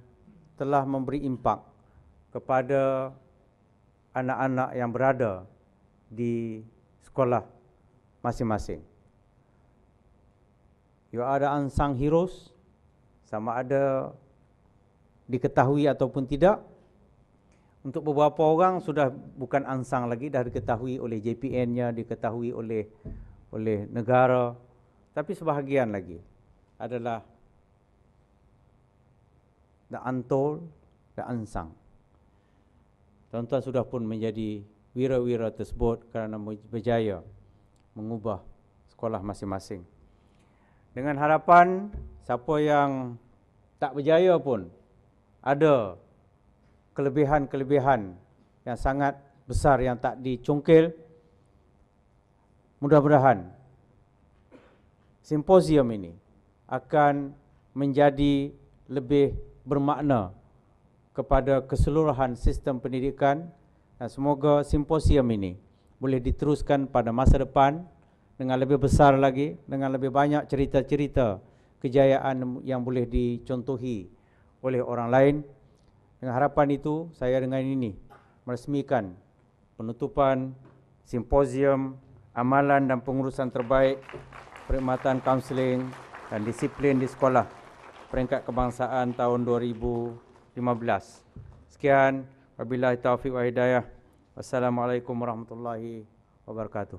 telah memberi impak kepada anak-anak yang berada di sekolah masing-masing. You are the unsung heroes, sama ada diketahui ataupun tidak. Untuk beberapa orang sudah bukan unsung lagi, dah diketahui oleh JPN-nya, diketahui oleh negara. Tapi sebahagian lagi adalah the untold, the unsung. Tuan-tuan sudah pun menjadi wira-wira tersebut kerana berjaya mengubah sekolah masing-masing. Dengan harapan siapa yang tak berjaya pun ada kelebihan-kelebihan yang sangat besar yang tak dicongkel. Mudah-mudahan simposium ini akan menjadi lebih bermakna kepada keseluruhan sistem pendidikan, dan semoga simposium ini boleh diteruskan pada masa depan dengan lebih besar lagi, dengan lebih banyak cerita-cerita kejayaan yang boleh dicontohi oleh orang lain. Dengan harapan itu, saya dengan ini meresmikan penutupan simposium amalan dan pengurusan terbaik perkhidmatan kaunseling dan disiplin di sekolah peringkat kebangsaan tahun 2015. Sekian, wabillahi taufiq wa hidayah. Wassalamualaikum warahmatullahi wabarakatuh.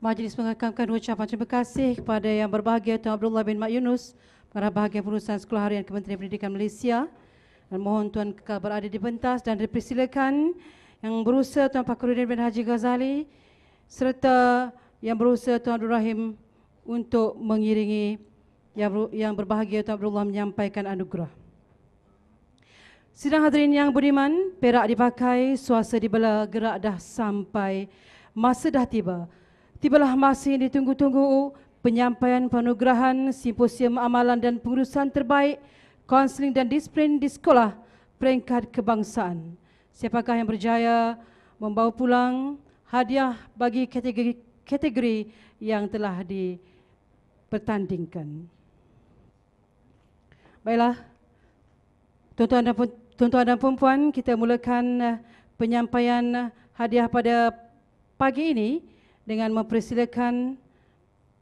Majlis mengekamkan ucapan terima kasih kepada Yang Berbahagia Tuan Abdullah bin Mak Yunus, Pengarah Bahagian Pengurusan Sekolah Harian Kementerian Pendidikan Malaysia. Dan mohon Tuan kekal berada di pentas dan dipersilakan Yang Berusaha Tuan Fakhruddin bin Haji Ghazali serta Yang Berusaha Tuan Abdul Rahim untuk mengiringi Yang Berbahagia Tuan Abdullah menyampaikan anugerah. Sidang hadirin yang budiman, perak dipakai, suasa dibela, gerak dah sampai, masa dah tiba. Tibalah masa yang ditunggu-tunggu, penyampaian penganugerahan simposium amalan dan pengurusan terbaik kaunseling dan disiplin di sekolah peringkat kebangsaan. Siapakah yang berjaya membawa pulang hadiah bagi kategori yang telah dipertandingkan? Baiklah, tuan-tuan dan puan-puan, kita mulakan penyampaian hadiah pada pagi ini dengan mempersilakan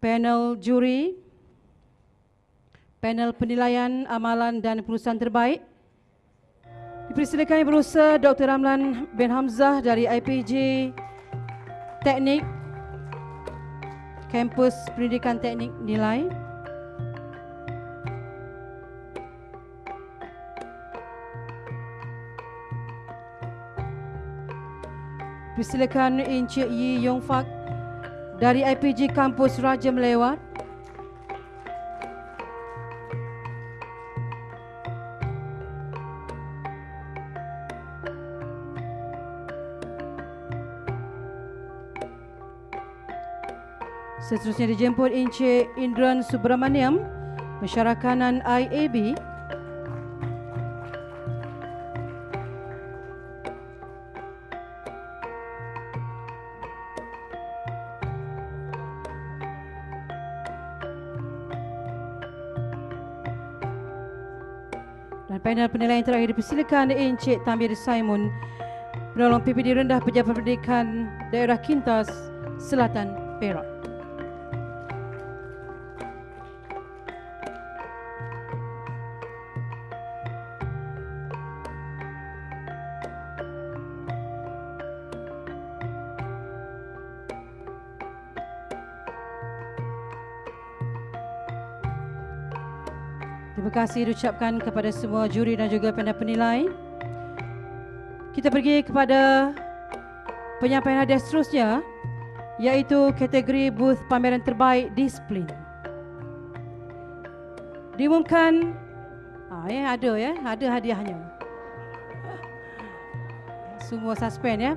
panel juri, panel penilaian amalan dan pengurusan terbaik. Dipersilakan Yang Berusaha Dr. Ramlan bin Hamzah dari IPJ Teknik, Kampus Pendidikan Teknik Nilai. Persilakan Encik Yi Yong Fak dari IPJ Kampus Raja Melewat. Seterusnya dijemput Encik Indran Subramaniam, Pensyarakanan IAB. Dan panel penilaian terakhir dipersilakan Encik Tamir Simon, penolong PPD Rendah Pejabat Pendidikan Daerah Kintas Selatan, Perak. Terima kasih diucapkan kepada semua juri dan juga panel penilai. Kita pergi kepada penyampaian hadiah seterusnya iaitu kategori booth pameran terbaik disiplin. Diumumkan ada hadiahnya. Sungguh suspend ya.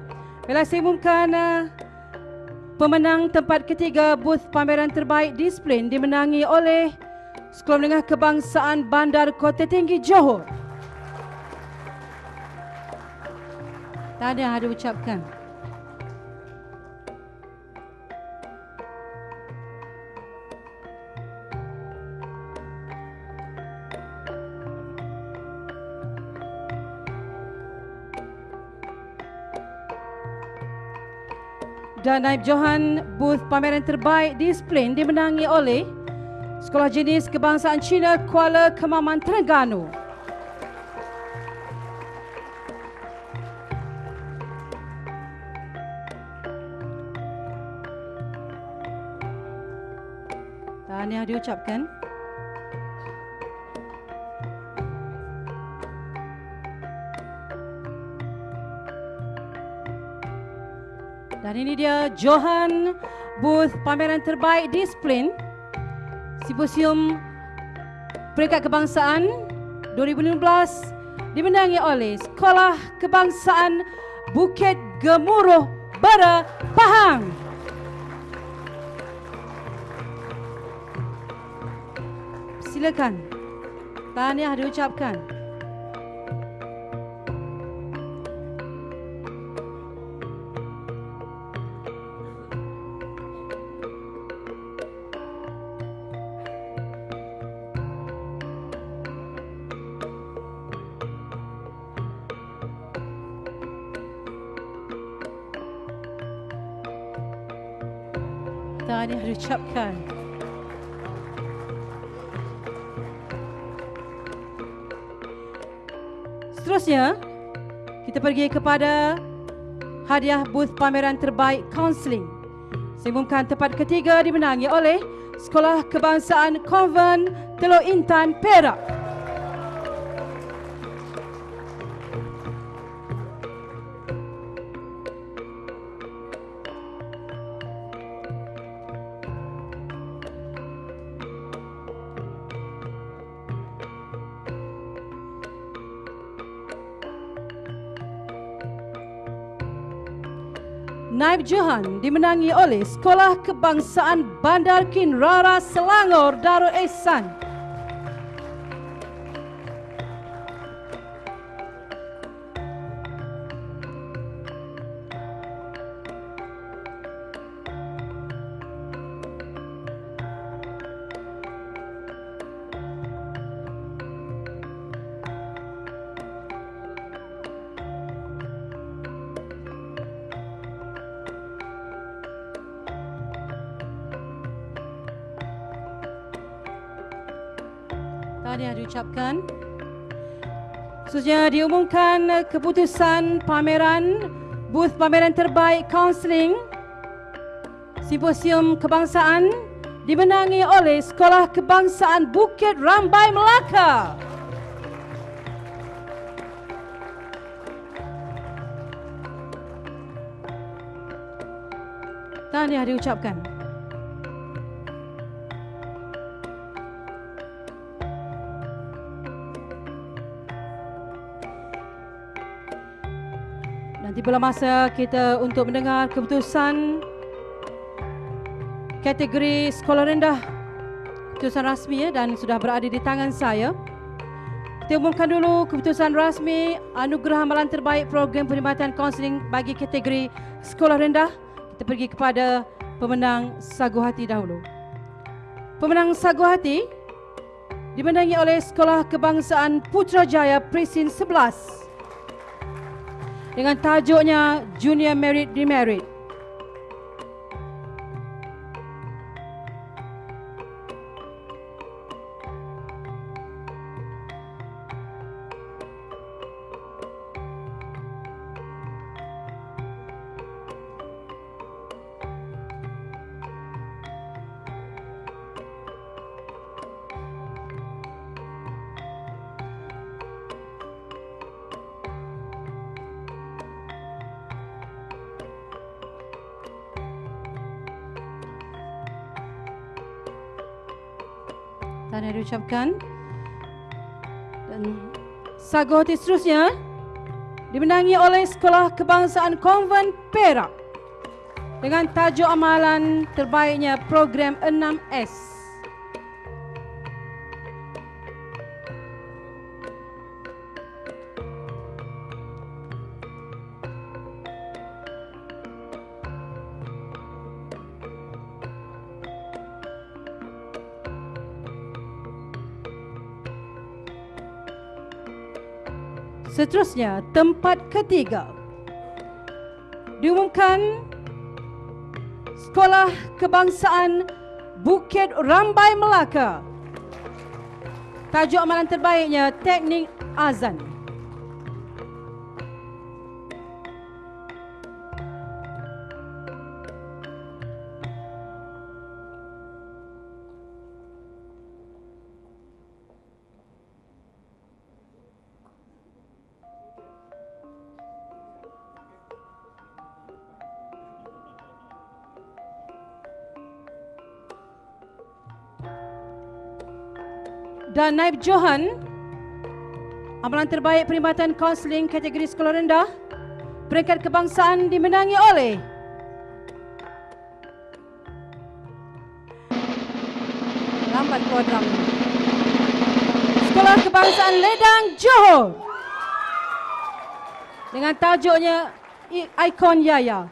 Baiklah, saya umumkan pemenang tempat ketiga booth pameran terbaik disiplin dimenangi oleh Sekolah Menengah Kebangsaan Bandar Kota Tinggi Johor. Tahniah diucapkan. Dan naib johan booth pameran terbaik disiplin dimenangi oleh Sekolah Jenis Kebangsaan Cina Kuala Kemaman Terengganu. Tahniah diucapkan. Dan ini dia johan booth pameran terbaik disiplin Simposium Peringkat Kebangsaan 2015 dimenangi oleh Sekolah Kebangsaan Bukit Gemuruh Bara Pahang. Silakan. Tahniah diucapkan. Tahniah diucapkan. Seterusnya, kita pergi kepada hadiah booth pameran terbaik kaunseling. Saya umumkan tempat ketiga dimenangi oleh Sekolah Kebangsaan Konvent Teluk Intan, Perak. Naib Johan dimenangi oleh Sekolah Kebangsaan Bandar Kin Rara Selangor Darul Ehsan. Tahniah diucapkan. Seterusnya diumumkan keputusan pameran booth pameran terbaik kaunseling Simposium Kebangsaan dimenangi oleh Sekolah Kebangsaan Bukit Rambai Melaka. Tahniah diucapkan. Tibalah masa kita untuk mendengar keputusan kategori sekolah rendah, keputusan rasmi dan sudah berada di tangan saya. Kita umumkan dulu keputusan rasmi anugerah amalan terbaik program perkhidmatan kaunseling bagi kategori sekolah rendah. Kita pergi kepada pemenang Sagu Hati dahulu. Pemenang Sagu Hati dimenangi oleh Sekolah Kebangsaan Putrajaya Presin 11 dengan tajuknya Junior Merit Demerit. Tahniah diucapkan. Dan sagu hati seterusnya dimenangi oleh Sekolah Kebangsaan Konvent Perak dengan tajuk amalan terbaiknya program 6S. Seterusnya, tempat ketiga diumumkan Sekolah Kebangsaan Bukit Rambai Melaka. Tajuk amalan terbaiknya Teknik Azan. Dan naib Johan amalan terbaik perkhidmatan kaunseling kategori sekolah rendah peringkat kebangsaan dimenangi oleh lambat keluar drum. Sekolah Kebangsaan Ledang Johor dengan tajuknya Ikon Yaya.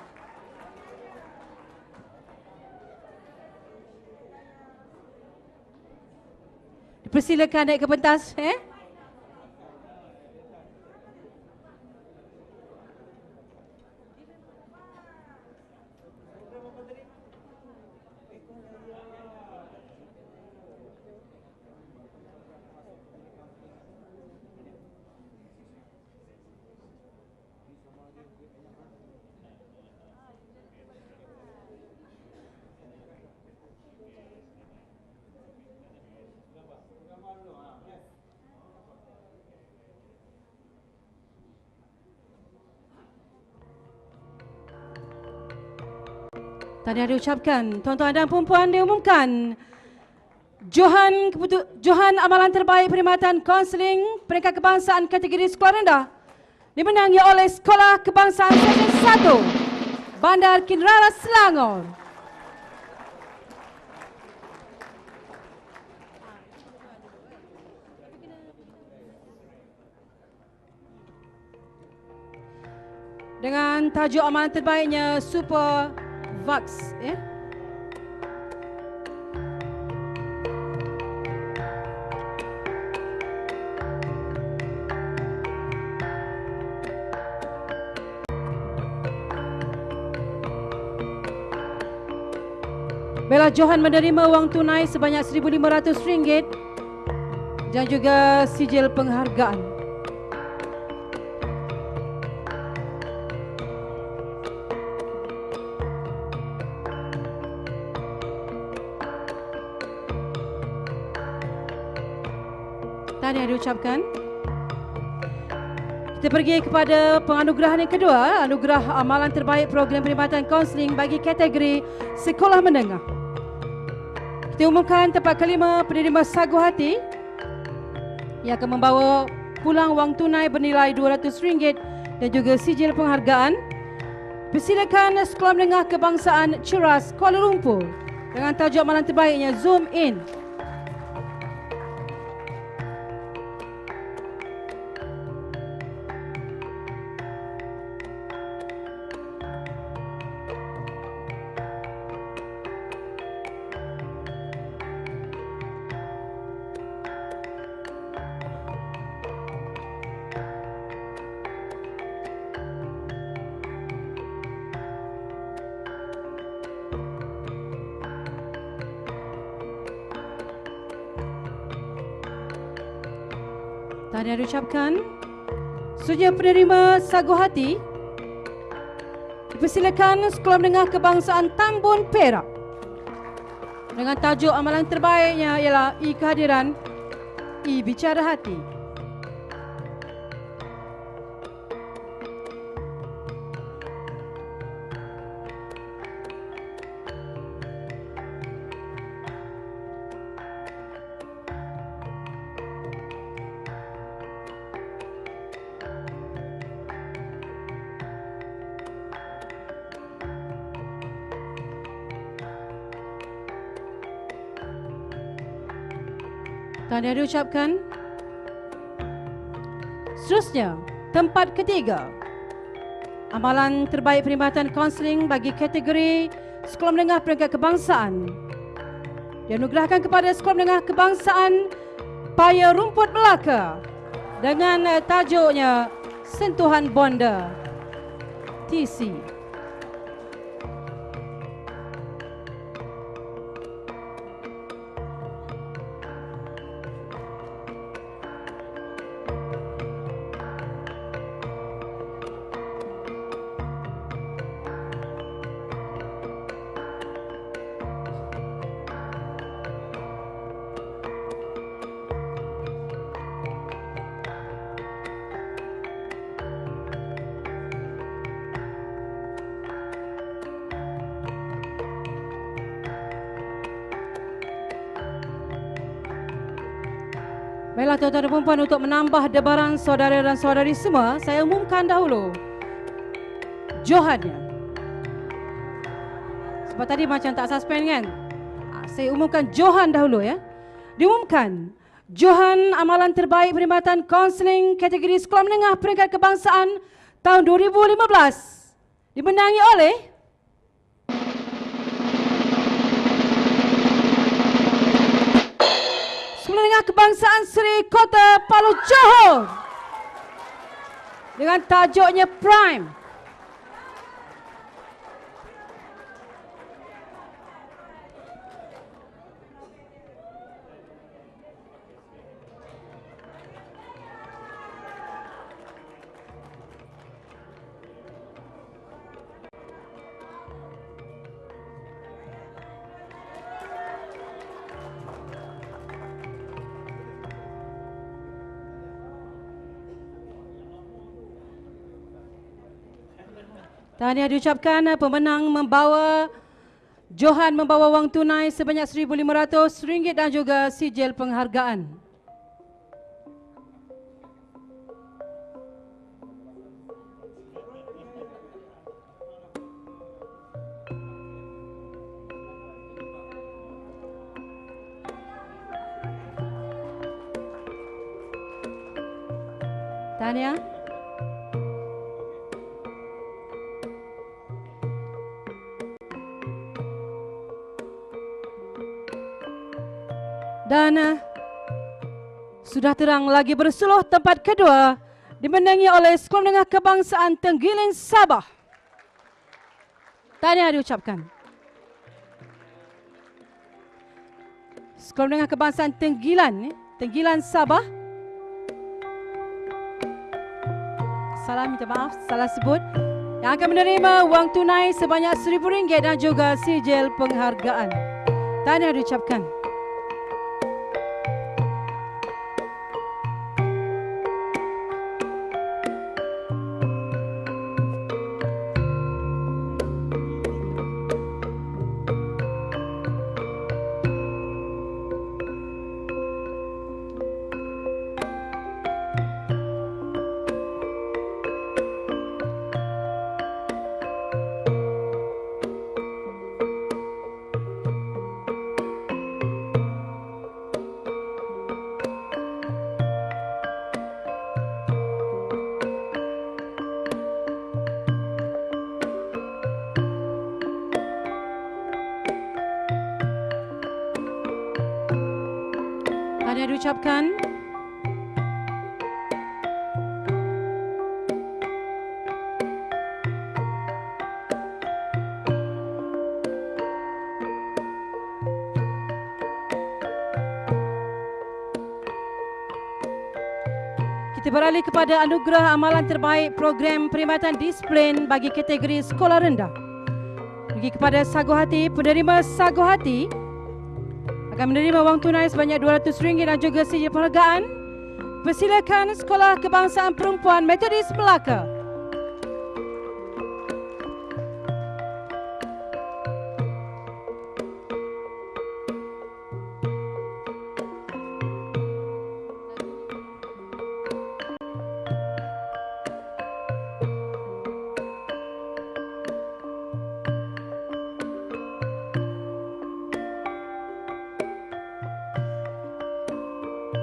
Persilakan naik ke pentas. Tadi ada ucapkan, tuan-tuan dan perempuan diumumkan Johan amalan terbaik perkhidmatan kaunseling peringkat kebangsaan kategori sekolah rendah dimenangi oleh Sekolah Kebangsaan Sesi 1 Bandar Kinrara Selangor. Dengan tajuk amalan terbaiknya Super Vax, Bella Johan menerima wang tunai sebanyak RM1,500 dan juga sijil penghargaan. Tahniah diucapkan. Kita pergi kepada penganugerahan yang kedua, anugerah amalan terbaik program perkhidmatan kaunseling bagi kategori sekolah menengah. Kita umumkan tempat kelima penerima sagu hati yang akan membawa pulang wang tunai bernilai RM200 dan juga sijil penghargaan. Persilakan Sekolah Menengah Kebangsaan Ceras Kuala Lumpur dengan tajuk amalan terbaiknya Zoom In. Tahniah diucapkan. Seterusnya penerima sagu hati dipersilakan Sekolah Menengah Kebangsaan Tambun Perak dengan tajuk amalan terbaiknya ialah kehadiran bicara hati. Tahniah diucapkan. Seterusnya, tempat ketiga, amalan terbaik perkhidmatan kaunseling bagi kategori Sekolah Menengah Peringkat Kebangsaan dianugerahkan kepada Sekolah Menengah Kebangsaan Paya Rumput Melaka dengan tajuknya Sentuhan Bonda TC. Baiklah tuan-tuan dan puan-puan, untuk menambah debaran saudara dan saudari semua, saya umumkan dahulu Johannya. Sebab tadi macam tak suspend kan? Saya umumkan Johan dahulu ya. Diumumkan Johan amalan terbaik perkhidmatan kaunseling kategori Sekolah Menengah Peringkat Kebangsaan tahun 2015 dimenangi oleh Sekolah Menengah Kebangsaan Seri Kota Palu Johor dengan tajuknya Prime. Tahniah diucapkan, pemenang membawa Johan membawa wang tunai sebanyak RM1,500 dan juga sijil penghargaan. Tahniah. Dan sudah terang lagi bersuluh tempat kedua dimenangi oleh Sekolah Menengah Kebangsaan Tenggiling Sabah. Tahniah diucapkan. Sekolah Menengah Kebangsaan Tenggilan Sabah. Minta maaf, salah sebut. Yang akan menerima wang tunai sebanyak RM1,000 dan juga sijil penghargaan. Tahniah diucapkan. Tahniah diucapkan. Kita beralih kepada anugerah amalan terbaik program perkhidmatan disiplin bagi kategori sekolah rendah. Bagi kepada Sagu Hati, penerima Sagu Hati akan menerima wang tunai sebanyak RM200 dan juga sijil penghargaan. Persilakan Sekolah Kebangsaan Perempuan Metodis Melaka.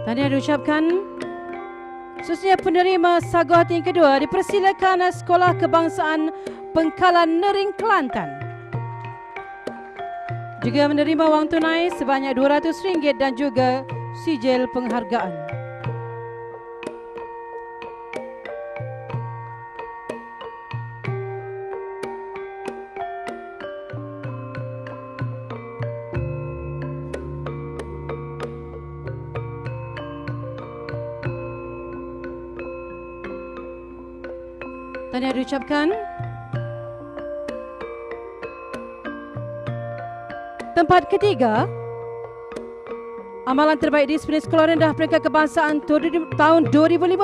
Tahniah diucapkan. Khususnya penerima sagu hati yang kedua dipersilakan Sekolah Kebangsaan Pengkalan Nering Kelantan. Juga menerima wang tunai sebanyak RM200 dan juga sijil penghargaan. Tahniah diucapkan. Tempat ketiga, amalan terbaik disiplin sekolah rendah peringkat kebangsaan tahun 2015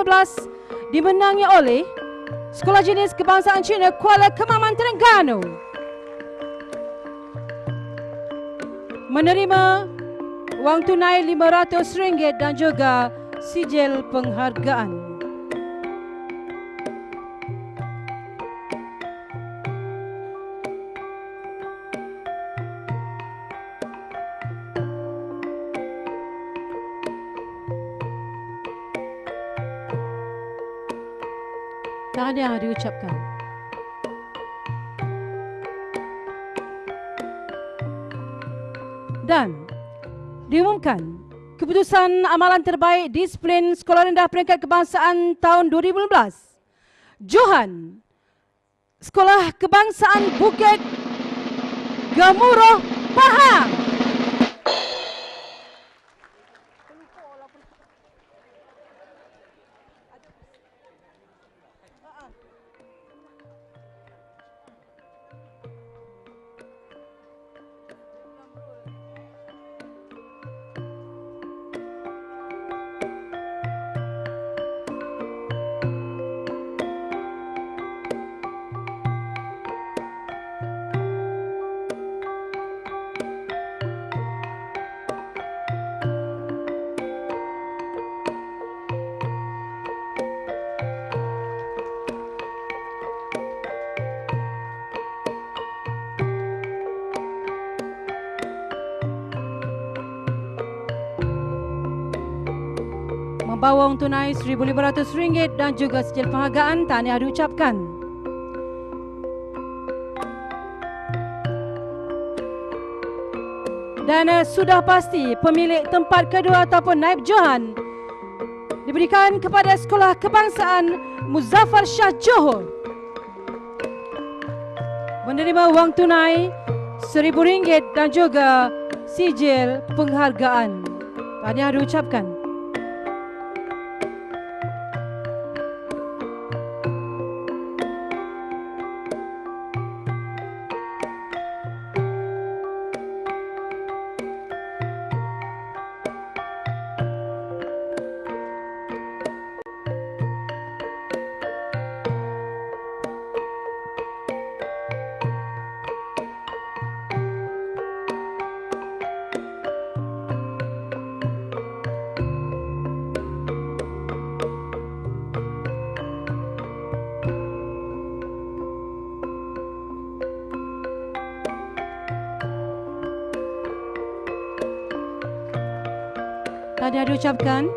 dimenangi oleh Sekolah Jenis Kebangsaan Cina Kuala Kemaman Terengganu. Menerima wang tunai RM500 dan juga sijil penghargaan. Tahniah diucapkan. Dan diumumkan keputusan amalan terbaik disiplin sekolah rendah peringkat kebangsaan tahun 2015. Johan, Sekolah Kebangsaan Bukit Gemuruh, Pahang. Membawa wang tunai RM1,500 dan juga sijil penghargaan. Tahniah diucapkan. Dan sudah pasti pemilik tempat kedua ataupun naib Johan diberikan kepada Sekolah Kebangsaan Muzaffar Shah Johor. Menerima wang tunai RM1,000 dan juga sijil penghargaan. Tahniah diucapkan. Tahniah diucapkan.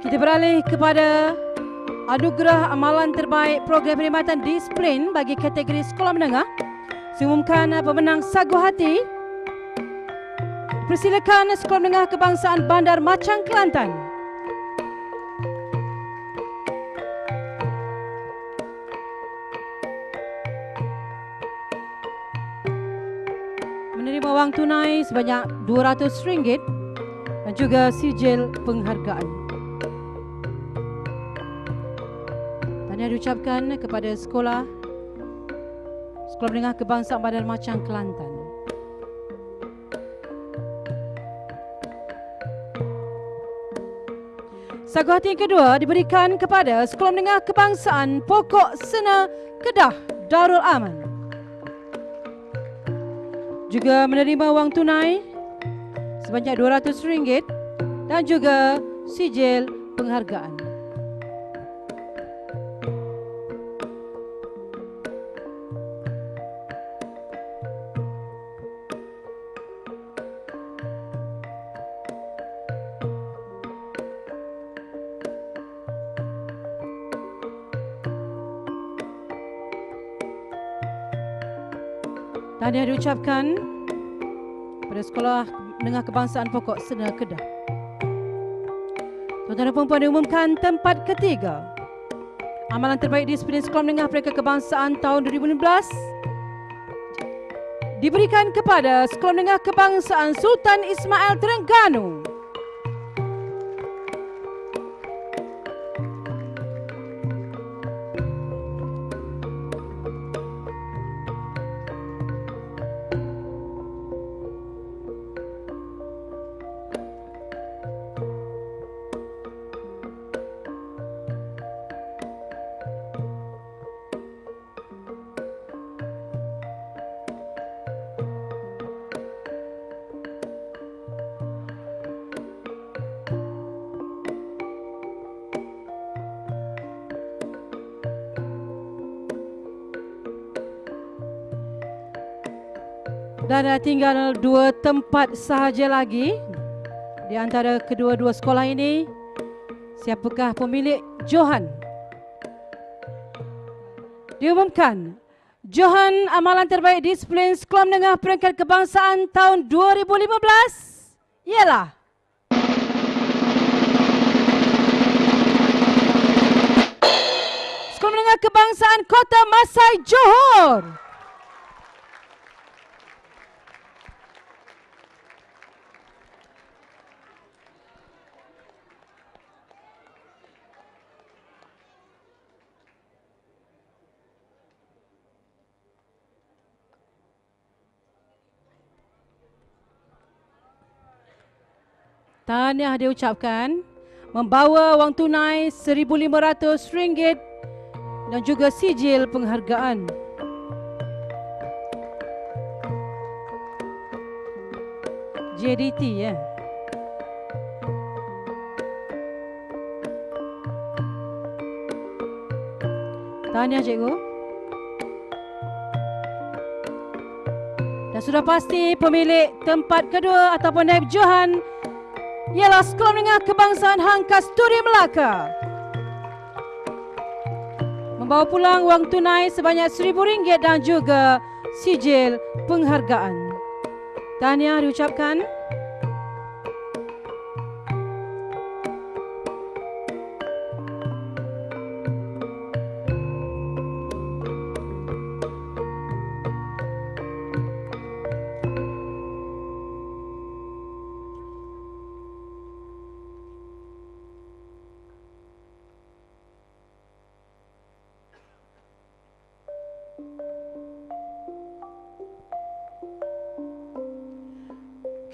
Kita beralih kepada anugerah amalan terbaik program perkhidmatan disiplin bagi kategori sekolah menengah. Diumumkan pemenang sagu hati. Persilakan Sekolah Menengah Kebangsaan Bandar Machang, Kelantan. Menerima wang tunai sebanyak RM200 dan juga sijil penghargaan. Tahniah diucapkan kepada Sekolah Menengah Kebangsaan Bandar Machang, Kelantan. Sagu hati yang kedua diberikan kepada Sekolah Menengah Kebangsaan Pokok Sena Kedah Darul Aman. Juga menerima wang tunai sebanyak RM200 dan juga sijil penghargaan. Tahniah diucapkan pada Sekolah Menengah Kebangsaan Pokok Sena Kedah. Tuan-tuan dan puan-puan, diumumkan tempat ketiga amalan terbaik disiplin Sekolah Menengah Pendidikan Kebangsaan tahun 2015 diberikan kepada Sekolah Menengah Kebangsaan Sultan Ismail Terengganu. Dan tinggal 2 tempat sahaja lagi di antara kedua-dua sekolah ini. Siapakah pemilik Johan? Diumumkan Johan amalan terbaik disiplin Sekolah Menengah Pendidikan Kebangsaan tahun 2015 ialah Sekolah Menengah Kebangsaan Kota Masai Johor. Tahniah diucapkan, membawa wang tunai RM1,500 dan juga sijil penghargaan. JDT ya. Tahniah cikgu. Dan sudah pasti pemilik tempat kedua ataupun naib Johan ialah Sekolah Menengah Kebangsaan Hang Kasturi Melaka. Membawa pulang wang tunai sebanyak RM1,000 dan juga sijil penghargaan. Tahniah diucapkan.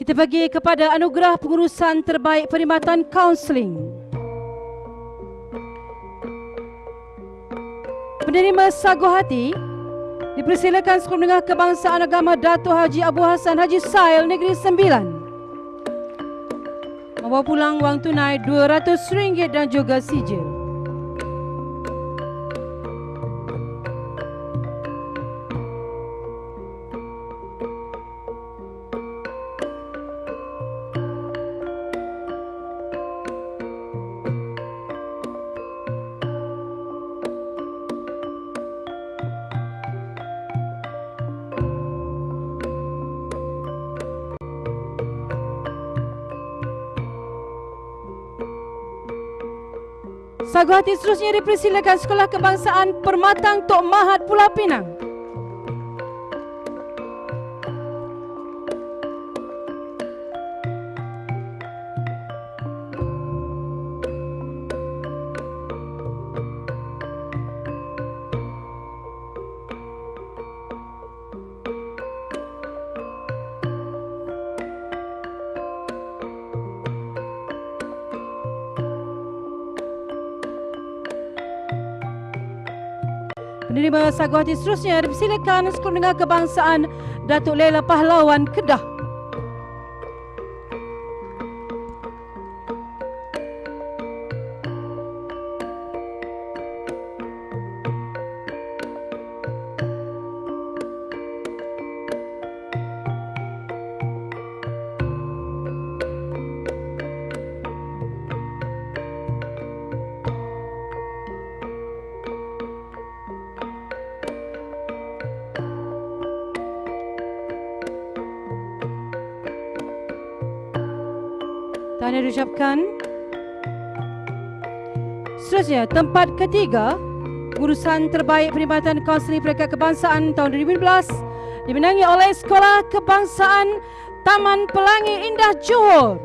Kita bagi kepada anugerah pengurusan terbaik perkhidmatan kaunseling. Penerima sagu hati dipersilakan Sekolah Menengah Kebangsaan Agama Dato' Haji Abu Hassan Haji Sail Negeri Sembilan membawa pulang wang tunai RM200 dan juga sijil. Sagu hati seterusnya dipersilakan Sekolah Kebangsaan Permatang Tok Mahat Pulau Pinang. Penerima sagu hati seterusnya dipersilakan Sekolah Menengah Kebangsaan Datuk Laila Pahlawan Kedah. Tahniah diucapkan. Seterusnya, tempat ketiga, Urusan Terbaik Perkhidmatan Kaunseling Peringkat Kebangsaan tahun 2015 dimenangi oleh Sekolah Kebangsaan Taman Pelangi Indah Johor.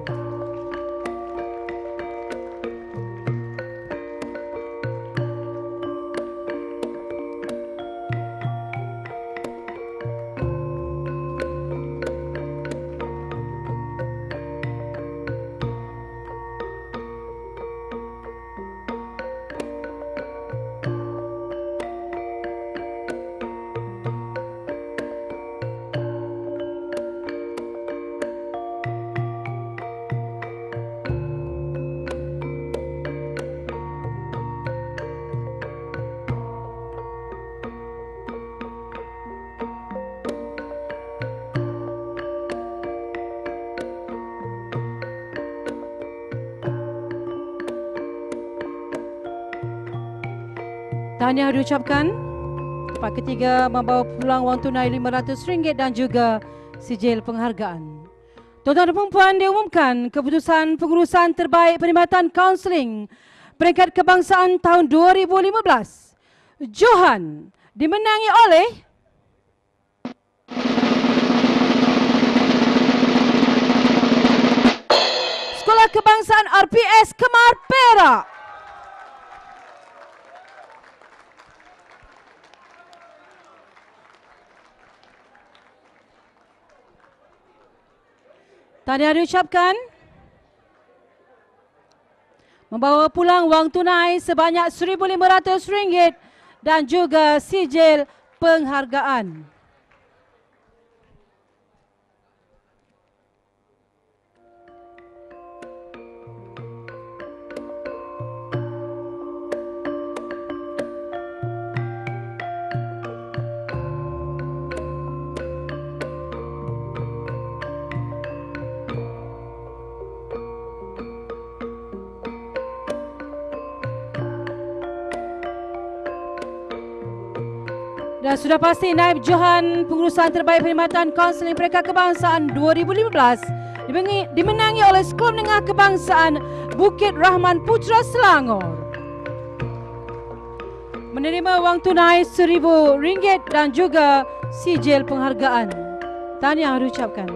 Tahniah diucapkan. Tempat ketiga membawa pulang wang tunai RM500 dan juga sijil penghargaan. Tuan-tuan dan puan diumumkan keputusan pengurusan terbaik perkhidmatan kaunseling peringkat kebangsaan tahun 2015. Johan dimenangi oleh Sekolah Kebangsaan RPS Kemar Perak. Tahniah diucapkan. Membawa pulang wang tunai sebanyak RM1,500 dan juga sijil penghargaan. Dan sudah pasti naib Johan pengurusan terbaik perkhidmatan kaunseling peringkat kebangsaan 2015 dimenangi oleh Sekolah Menengah Kebangsaan Bukit Rahman Putra Selangor. Menerima wang tunai RM1,000 dan juga sijil penghargaan. Tahniah diucapkan.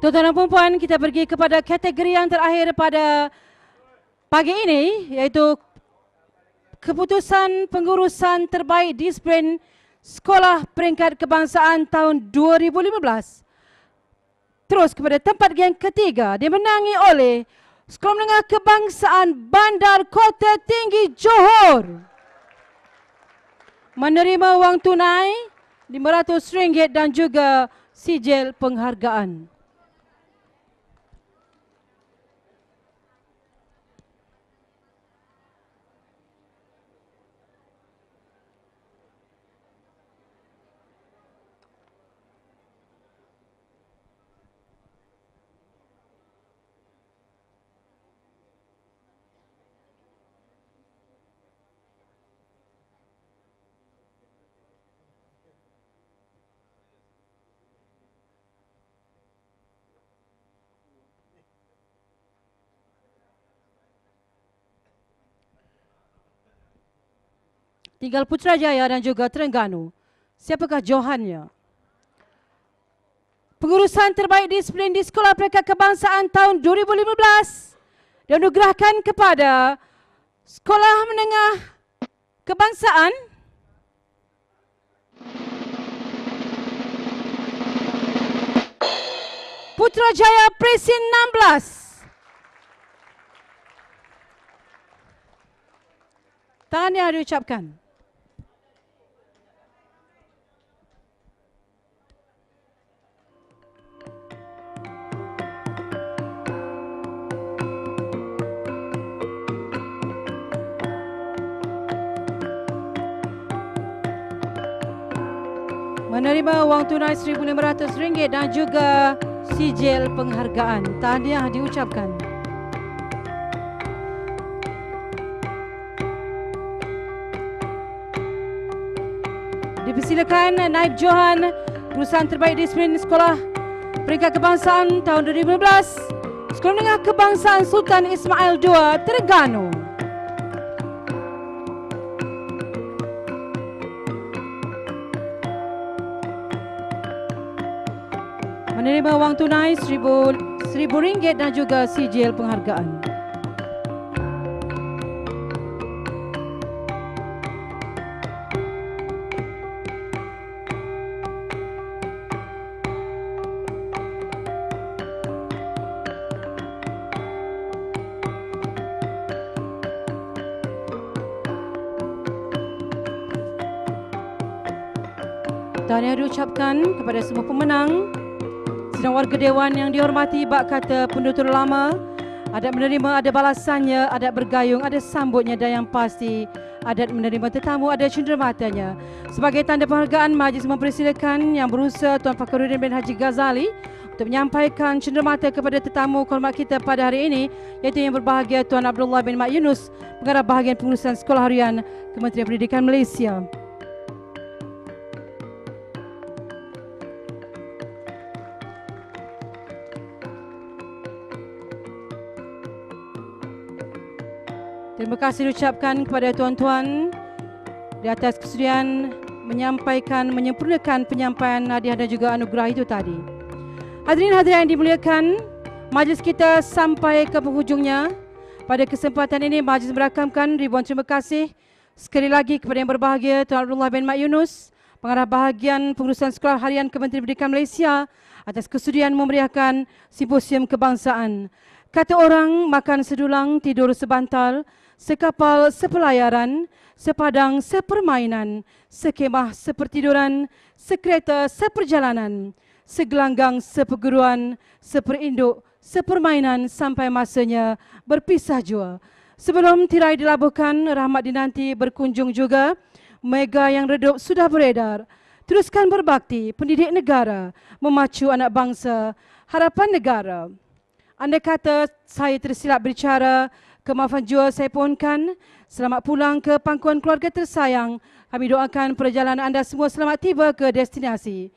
Tuan-tuan dan puan, kita pergi kepada kategori yang terakhir pada pagi ini, iaitu keputusan pengurusan terbaik disiplin Sekolah Peringkat Kebangsaan tahun 2015. Terus kepada tempat yang ketiga, dimenangi oleh Sekolah Menengah Kebangsaan Bandar Kota Tinggi Johor. Menerima wang tunai RM500 dan juga sijil penghargaan. Tinggal Putrajaya dan juga Terengganu. Siapakah Johannya? Pengurusan terbaik disiplin di Sekolah Peringkat Kebangsaan tahun 2015 dianugerahkan kepada Sekolah Menengah Kebangsaan Putrajaya Presin 16. Tahniah diucapkan. menerima wang tunai RM1,500 dan juga sijil penghargaan. Tahniah diucapkan. Dipersilakan Naib Johan, Perusahaan Terbaik Disiplin Sekolah Peringkat Kebangsaan tahun 2015, Sekolah Menengah Kebangsaan Sultan Ismail II, Terengganu. Menerima wang tunai RM1,000 dan juga sijil penghargaan. Tahniah diucapkan kepada semua pemenang. Sidang warga Dewan yang dihormati, bak kata pendutur lama, adat menerima ada balasannya, adat bergayung ada sambutnya, dan yang pasti adat menerima tetamu ada cendematanya. Sebagai tanda penghargaan, majlis mempersilakan Yang Berusaha Tuan Fakhruddin bin Haji Ghazali untuk menyampaikan cenderamata kepada tetamu hormat kita pada hari ini, iaitu yang berbahagia Tuan Abdullah bin Mak Yunus, Pengarah Bahagian Pengurusan Sekolah Harian Kementerian Pendidikan Malaysia. Terima kasih diucapkan kepada tuan-tuan di atas kesudian menyampaikan, menyempurnakan penyampaian hadiah dan juga anugerah itu tadi. Hadirin hadirat yang dimuliakan, majlis kita sampai ke penghujungnya. Pada kesempatan ini, majlis merakamkan ribuan terima kasih sekali lagi kepada yang berbahagia Tuan Abdullah bin Mak Yunus, Pengarah Bahagian Pengurusan Sekolah Harian Kementerian Pendidikan Malaysia, atas kesudian memeriahkan simposium kebangsaan. Kata orang, makan sedulang, tidur sebantal, sekapal sepelayaran, sepadang sepermainan, sekemah sepertiduran, sekereta seperjalanan, segelanggang seperguruan, seperinduk sepermainan sampai masanya berpisah jua. Sebelum tirai dilabuhkan, rahmat dinanti berkunjung juga, mega yang redup sudah beredar. Teruskan berbakti, pendidik negara, memacu anak bangsa, harapan negara. Anda kata saya tersilap bicara, kemaafan jua saya pohonkan. Selamat pulang ke pangkuan keluarga tersayang. Kami doakan perjalanan anda semua selamat tiba ke destinasi.